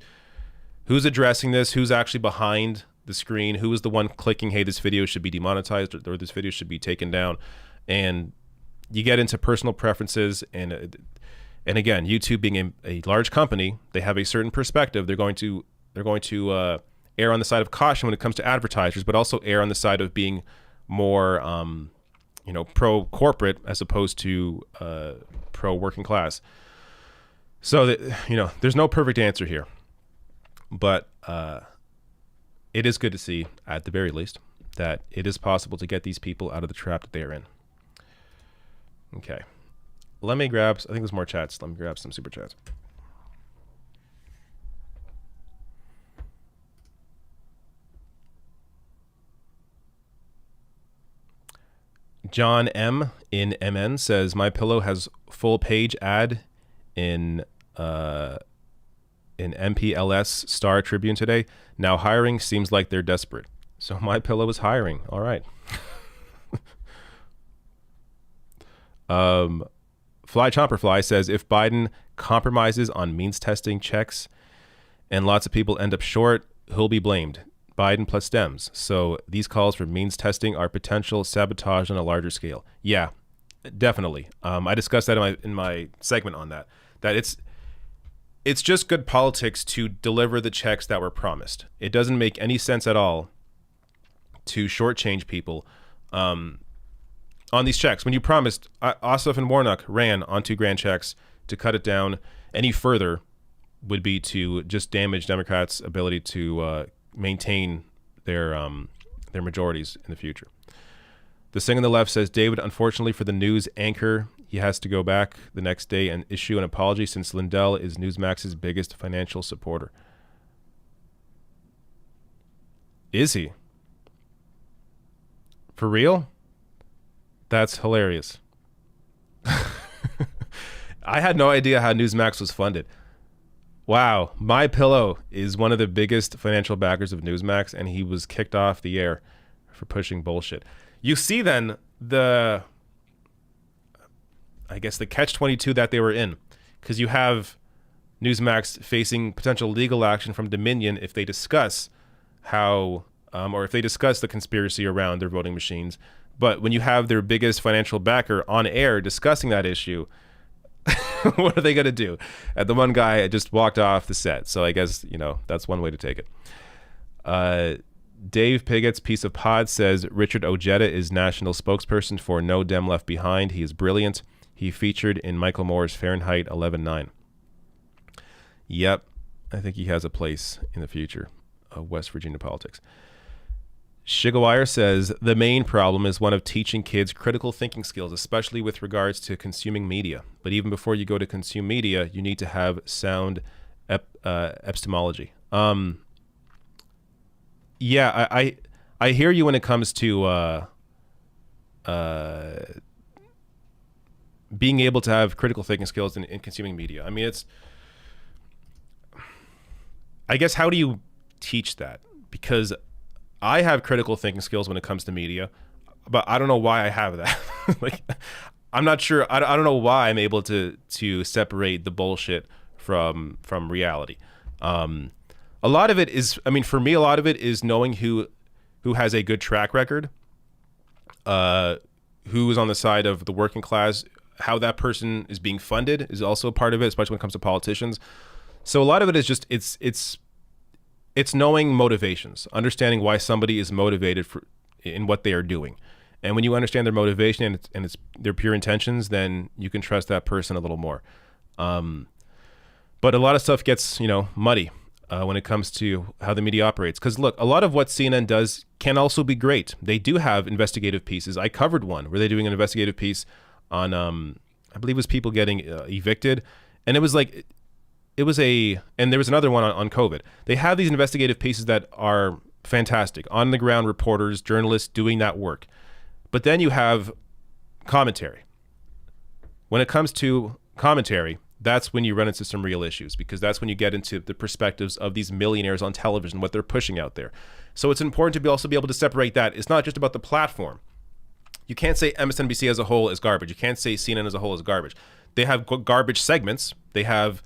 addressing this? Who's actually behind the screen? Who is the one clicking, hey, this video should be demonetized, or this video should be taken down? And you get into personal preferences, and again, YouTube being a large company, they have a certain perspective. They're going to err on the side of caution when it comes to advertisers, but also err on the side of being more, pro corporate as opposed to pro working class. So that, there's no perfect answer here, but it is good to see, at the very least, that it is possible to get these people out of the trap that they are in. Okay. Let me grab, I think there's more chats. Let me grab some super chats. John M in MN says, my pillow has full page ad in MPLS Star Tribune today. Now hiring seems like they're desperate. So my pillow is hiring. All right. Fly Chomper Fly says, if Biden compromises on means testing checks and lots of people end up short, who'll be blamed? Biden plus Dems. So these calls for means testing are potential sabotage on a larger scale. Yeah, definitely. I discussed that in my segment on that it's just good politics to deliver the checks that were promised. It doesn't make any sense at all to shortchange people on these checks. When you promised, Ossoff and Warnock ran on $2,000 checks. To cut it down any further would be to just damage Democrats' ability to maintain their majorities in the future. The Sing on the Left says, David, unfortunately for the news anchor, he has to go back the next day and issue an apology since Lindell is Newsmax's biggest financial supporter. Is he? For real? That's hilarious. I had no idea how Newsmax was funded. Wow. My Pillow is one of the biggest financial backers of Newsmax, and he was kicked off the air for pushing bullshit. You see then the catch-22 that they were in, because you have Newsmax facing potential legal action from Dominion if they discuss or if they discuss the conspiracy around their voting machines. But when you have their biggest financial backer on air discussing that issue, what are they going to do? And the one guy just walked off the set. So I guess, that's one way to take it. Dave Pigot's piece of pod says Richard Ojeda is national spokesperson for No Dem Left Behind. He is brilliant. He featured in Michael Moore's Fahrenheit 11/9. Yep. I think he has a place in the future of West Virginia politics. Shigawire says the main problem is one of teaching kids critical thinking skills, especially with regards to consuming media. But even before you go to consume media, you need to have sound epistemology. Yeah, I hear you when it comes to being able to have critical thinking skills in consuming media. I mean, I guess, how do you teach that? Because I have critical thinking skills when it comes to media, but I don't know why I have that. Like, I'm not sure. I don't know why I'm able to separate the bullshit from reality. A lot of it is, I mean, for me, a lot of it is knowing who has a good track record, who is on the side of the working class, how that person is being funded is also a part of it, especially when it comes to politicians. So a lot of it is just it's knowing motivations, understanding why somebody is motivated in what they are doing. And when you understand their motivation and it's their pure intentions, then you can trust that person a little more. But a lot of stuff gets, muddy when it comes to how the media operates. Because look, a lot of what CNN does can also be great. They do have investigative pieces. I covered one where they're doing an investigative piece on, I believe it was people getting evicted. And it was like, and there was another one on COVID. They have these investigative pieces that are fantastic. On the ground reporters, journalists doing that work. But then you have commentary. When it comes to commentary, that's when you run into some real issues, because that's when you get into the perspectives of these millionaires on television, what they're pushing out there. So it's important to also be able to separate that. It's not just about the platform. You can't say MSNBC as a whole is garbage. You can't say CNN as a whole is garbage. They have garbage segments. They have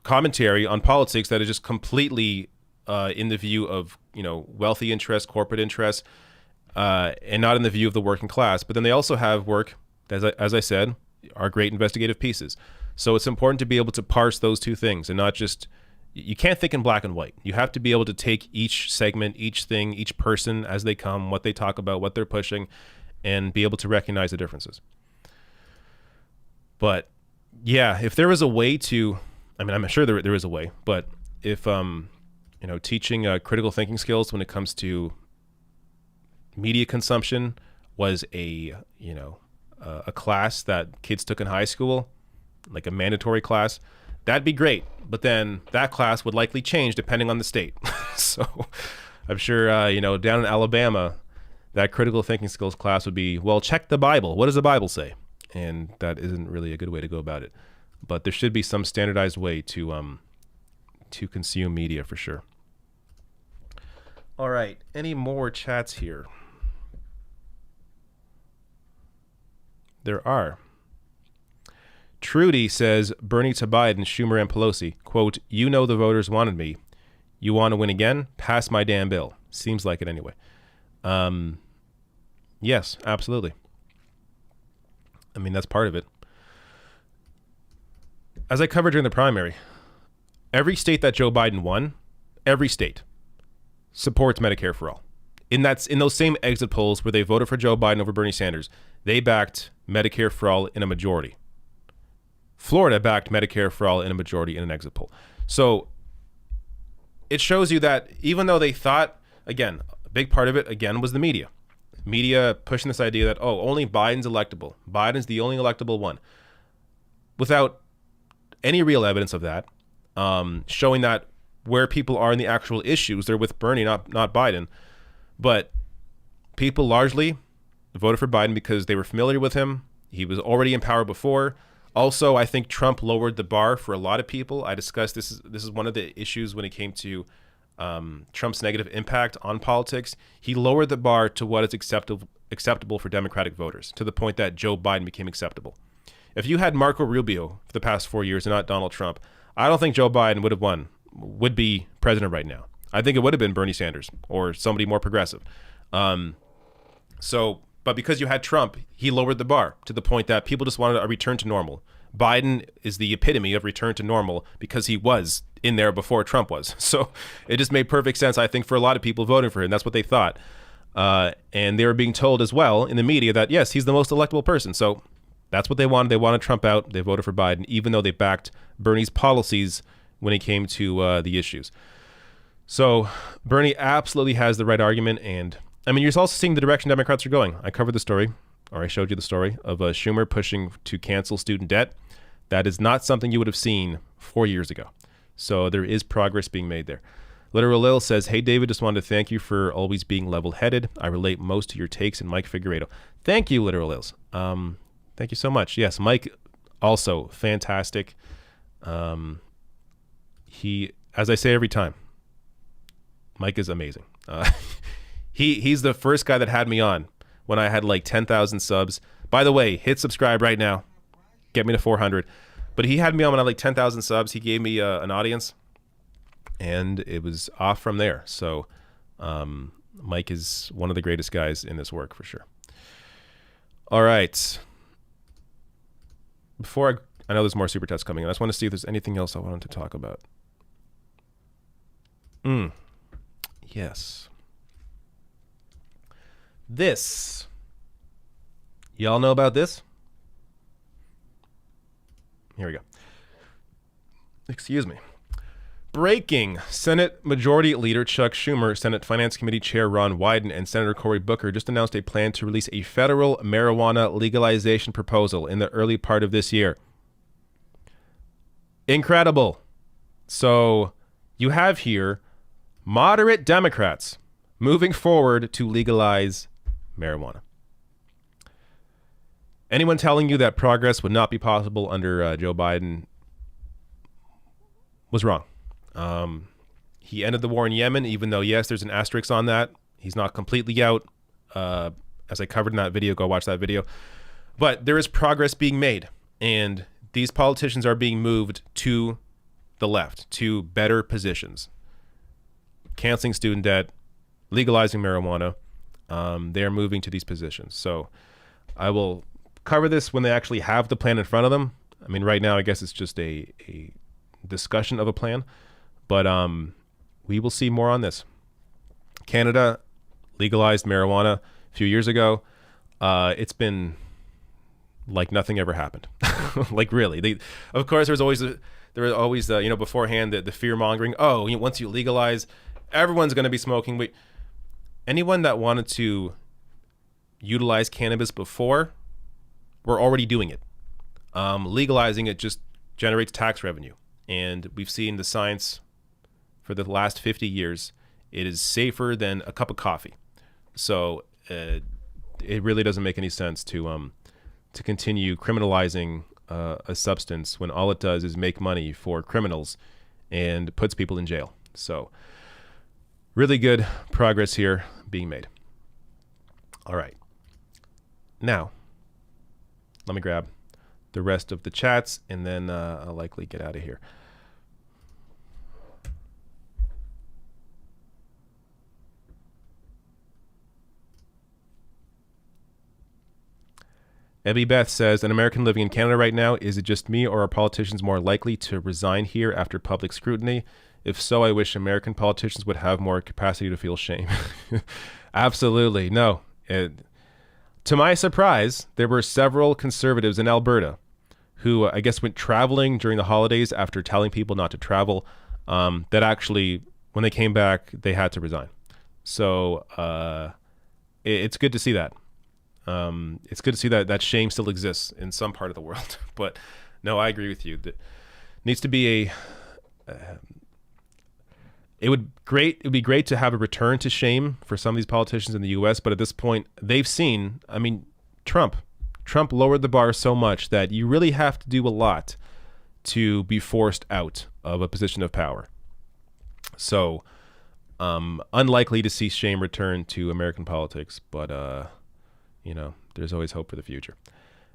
commentary on politics that is just completely in the view of wealthy interests, corporate interests, and not in the view of the working class. But then they also have work, as I said, are great investigative pieces. So it's important to be able to parse those two things and not just, you can't think in black and white. You have to be able to take each segment, each thing, each person as they come, what they talk about, what they're pushing, and be able to recognize the differences. But yeah, if there was a way to, I mean, I'm sure there is a way, but if, teaching critical thinking skills when it comes to media consumption was a class that kids took in high school, like a mandatory class, that'd be great. But then that class would likely change depending on the state. So I'm sure, down in Alabama, that critical thinking skills class would be, well, check the Bible. What does the Bible say? And that isn't really a good way to go about it. But there should be some standardized way to consume media for sure. All right. Any more chats here? There are. Trudy says, Bernie to Biden, Schumer and Pelosi, quote, "You know the voters wanted me. You want to win again? Pass my damn bill." Seems like it anyway. Yes, absolutely. I mean, that's part of it. As I covered during the primary, every state that Joe Biden won, every state supports Medicare for all. In those same exit polls where they voted for Joe Biden over Bernie Sanders, they backed Medicare for all in a majority. Florida backed Medicare for all in a majority in an exit poll. So it shows you that even though they thought, again, a big part of it, again, was the media. Media pushing this idea that, only Biden's electable. Biden's the only electable one. Without any real evidence of that, showing that where people are in the actual issues, they're with Bernie, not Biden. But people largely voted for Biden because they were familiar with him. He was already in power before. Also, I think Trump lowered the bar for a lot of people. I discussed this is one of the issues when it came to Trump's negative impact on politics. He lowered the bar to what is acceptable for Democratic voters, to the point that Joe Biden became acceptable. If you had Marco Rubio for the past 4 years and not Donald Trump, I don't think Joe Biden would be president right now. I think it would have been Bernie Sanders or somebody more progressive. But because you had Trump, he lowered the bar to the point that people just wanted a return to normal. Biden is the epitome of return to normal because he was in there before Trump was. So it just made perfect sense, I think, for a lot of people voting for him. That's what they thought. And they were being told as well in the media that, yes, he's the most electable person. So that's what they wanted. They wanted Trump out. They voted for Biden, even though they backed Bernie's policies when it came to the issues. So Bernie absolutely has the right argument. And I mean, you're also seeing the direction Democrats are going. I covered the story, or I showed you the story of Schumer pushing to cancel student debt. That is not something you would have seen 4 years ago. So there is progress being made there. Literal Lil says, hey, David, just wanted to thank you for always being level-headed. I relate most to your takes and Mike Figueredo. Thank you, Literal Lils. Thank you so much. Yes, Mike, also fantastic. He, as I say every time, Mike is amazing. He's the first guy that had me on when I had like 10,000 subs. By the way, hit subscribe right now. Get me to 400. But he had me on when I had like 10,000 subs. He gave me an audience, and it was off from there. So Mike is one of the greatest guys in this work for sure. All right. Before I know there's more super chats coming in. I just want to see if there's anything else I wanted to talk about. Yes. This. Y'all know about this? Here we go. Excuse me. Breaking. Senate Majority Leader Chuck Schumer, Senate Finance Committee Chair Ron Wyden, and Senator Cory Booker just announced a plan to release a federal marijuana legalization proposal in the early part of this year. Incredible. So you have here moderate Democrats moving forward to legalize marijuana. Anyone telling you that progress would not be possible under Joe Biden was wrong. He ended the war in Yemen, even though, yes, there's an asterisk on that. He's not completely out. As I covered in that video, go watch that video. But there is progress being made, and these politicians are being moved to the left, to better positions. Canceling student debt, legalizing marijuana. They are moving to these positions. So I will cover this when they actually have the plan in front of them. I mean, right now, I guess it's just a discussion of a plan, but we will see more on this. Canada legalized marijuana a few years ago. It's been like nothing ever happened. Like really, of course, there was always beforehand the fear mongering. Oh, once you legalize, everyone's going to be smoking. Anyone that wanted to utilize cannabis before, we're already doing it. Legalizing it just generates tax revenue. And we've seen the science for the last 50 years. It is safer than a cup of coffee. So it really doesn't make any sense to continue criminalizing a substance when all it does is make money for criminals and puts people in jail. So really good progress here being made. All right. Now, let me grab the rest of the chats, and then I'll likely get out of here. Ebby Beth says, an American living in Canada right now, is it just me, or are politicians more likely to resign here after public scrutiny? If so, I wish American politicians would have more capacity to feel shame. Absolutely. No. To my surprise, there were several conservatives in Alberta who I guess went traveling during the holidays after telling people not to travel, that actually, when they came back, they had to resign. So it's good to see that. It's good to see that shame still exists in some part of the world. But no, I agree with you. That needs to be it would be great to have a return to shame for some of these politicians in the U.S. But at this point, they've seen, I mean, Trump lowered the bar so much that you really have to do a lot to be forced out of a position of power. So unlikely to see shame return to American politics, but there's always hope for the future.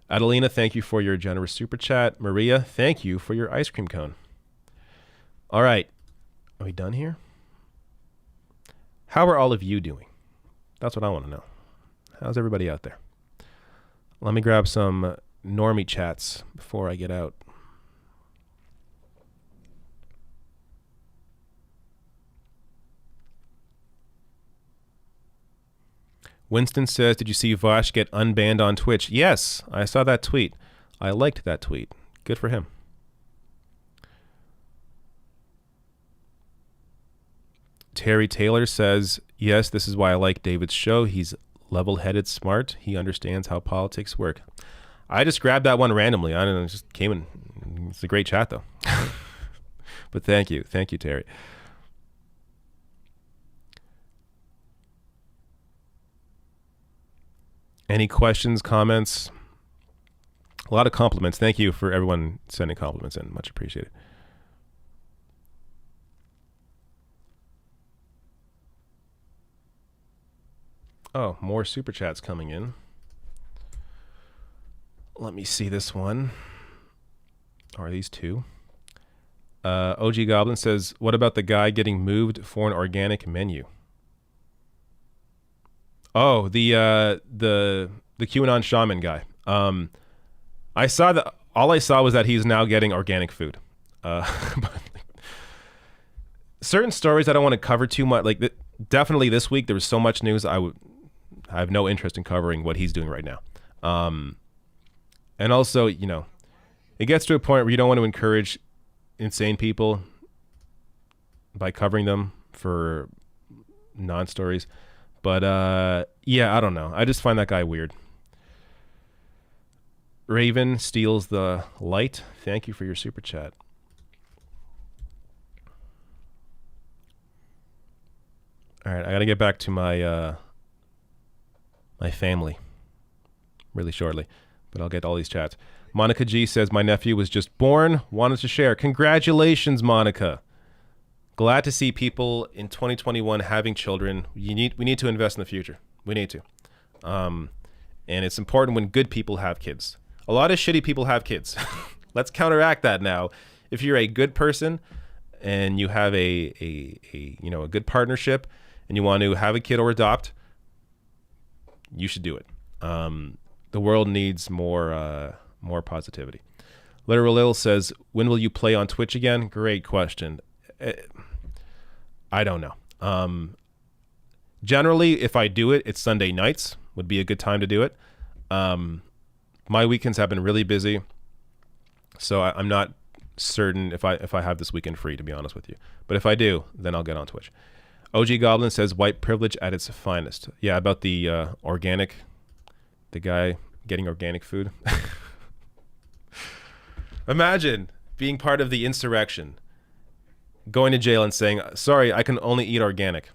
Adelina, thank you for your generous super chat. Maria, thank you for your ice cream cone. All right. Are we done here? How are all of you doing? That's what I want to know. How's everybody out there? Let me grab some normie chats before I get out. Winston says, did you see Vosh get unbanned on Twitch? Yes, I saw that tweet. I liked that tweet. Good for him. Terry Taylor says, yes, this is why I like David's show. He's level-headed, smart. He understands how politics work. I just grabbed that one randomly. I don't know, it just came in. It's a great chat, though. But thank you. Thank you, Terry. Any questions, comments? A lot of compliments. Thank you for everyone sending compliments in. Much appreciated. Oh, more super chats coming in. Let me see this one. Or are these two? OG Goblin says, what about the guy getting moved for an organic menu? Oh, the QAnon shaman guy. I saw that. All I saw was that he's now getting organic food. But certain stories I don't want to cover too much. Like definitely this week there was so much news. I have no interest in covering what he's doing right now. And also, you know, it gets to a point where you don't want to encourage insane people by covering them for non-stories. But yeah, I don't know. I just find that guy weird. Raven steals the light. Thank you for your super chat. All right, I got to get back to my my family really shortly, but I'll get all these chats. Monica G says, my nephew was just born, wanted to share. Congratulations, Monica. Glad to see people in 2021 having children. We need to invest in the future. We need to. And it's important when good people have kids. A lot of shitty people have kids. Let's counteract that now. If you're a good person and you have a good partnership and you want to have a kid or adopt, you should do it. The world needs more positivity. Literal Lil says, when will you play on Twitch again? Great question. I don't know. Generally, if I do it, it's Sunday nights would be a good time to do it. My weekends have been really busy, so I'm not certain if I have this weekend free, to be honest with you. But if I do, then I'll get on Twitch. OG Goblin says, white privilege at its finest. Yeah, about the organic, the guy getting organic food. Imagine being part of the insurrection, going to jail and saying, sorry, I can only eat organic.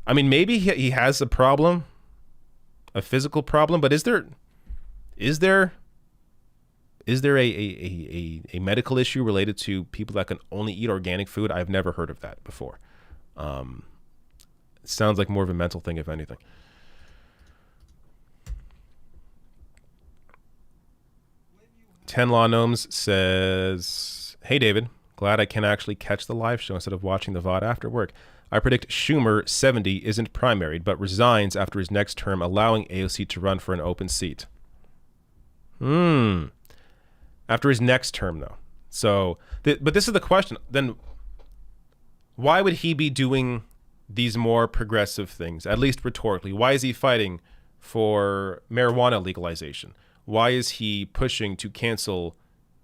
I mean, maybe he has a problem, a physical problem, but is there a medical issue related to people that can only eat organic food? I've never heard of that before. It sounds like more of a mental thing, if anything. Ten Law Gnomes says, hey, David, glad I can actually catch the live show instead of watching the VOD after work. I predict Schumer, 70, isn't primaried, but resigns after his next term, allowing AOC to run for an open seat. After his next term, though. So, but this is the question. Then why would he be doing these more progressive things, at least rhetorically? Why is he fighting for marijuana legalization? Why is he pushing to cancel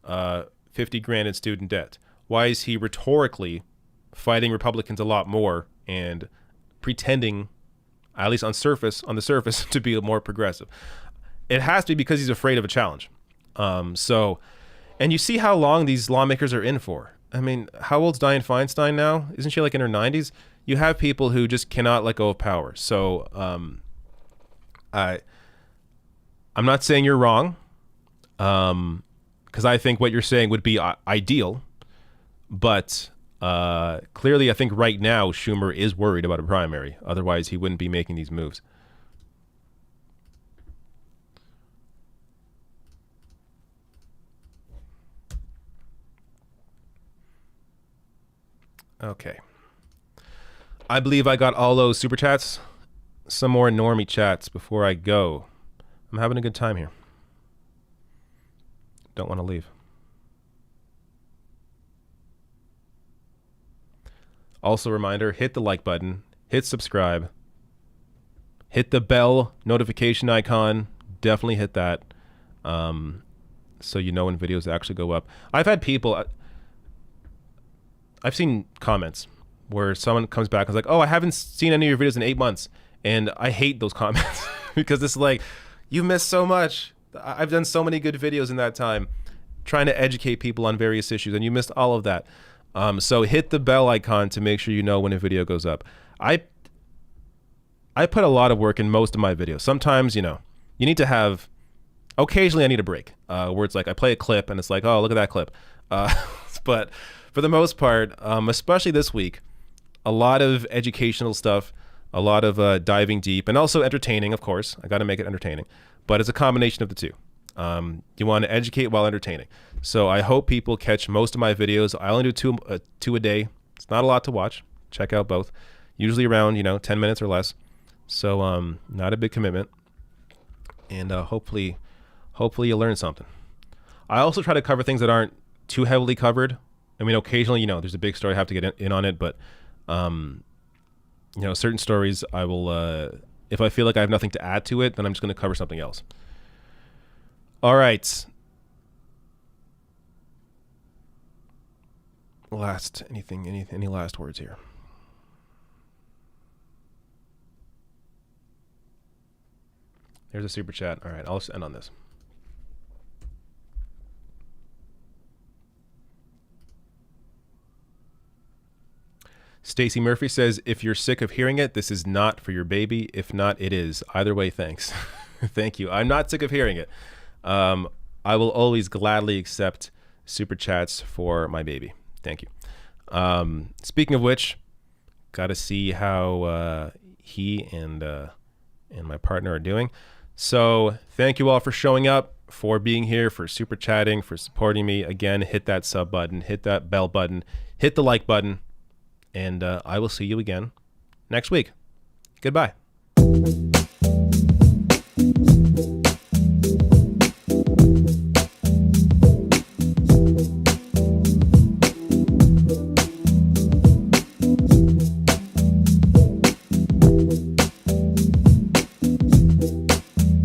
$50,000 in student debt? Why is he rhetorically fighting Republicans a lot more and pretending, at least on the surface, to be more progressive? It has to be because he's afraid of a challenge. And you see how long these lawmakers are in for. I mean, how old's Dianne Feinstein now? Isn't she like in her 90s? You have people who just cannot let go of power. So I'm not saying you're wrong, because I think what you're saying would be ideal. But clearly, I think right now, Schumer is worried about a primary. Otherwise, he wouldn't be making these moves. Okay. I believe I got all those super chats. Some more normie chats before I go. I'm having a good time here. Don't want to leave. Also, reminder, hit the like button, hit subscribe, hit the bell notification icon. Definitely hit that, so you know when videos actually go up. I've had people... I've seen comments where someone comes back and is like, oh, I haven't seen any of your videos in 8 months. And I hate those comments because it's like, you missed so much. I've done so many good videos in that time trying to educate people on various issues, and you missed all of that. So hit the bell icon to make sure you know when a video goes up. I put a lot of work in most of my videos. Sometimes, you need to have, occasionally I need a break where it's like I play a clip and it's like, oh, look at that clip. But for the most part, especially this week, a lot of educational stuff, a lot of diving deep, and also entertaining, of course. I got to make it entertaining. But it's a combination of the two. You want to educate while entertaining. So I hope people catch most of my videos. I only do two a day. It's not a lot to watch. Check out both. Usually around, 10 minutes or less. So not a big commitment. And hopefully you learn something. I also try to cover things that aren't too heavily covered. I mean, occasionally, there's a big story, I have to get in on it. But, certain stories I will, if I feel like I have nothing to add to it, then I'm just going to cover something else. All right. Any last words here? There's a super chat. All right, I'll just end on this. Stacy Murphy says, if you're sick of hearing it, this is not for your baby. If not, it is. Either way, thanks. Thank you. I'm not sick of hearing it. I will always gladly accept super chats for my baby. Thank you. Speaking of which, got to see how he and my partner are doing. So thank you all for showing up, for being here, for super chatting, for supporting me. Again, hit that sub button, hit that bell button, hit the like button, and I will see you again next week. Goodbye.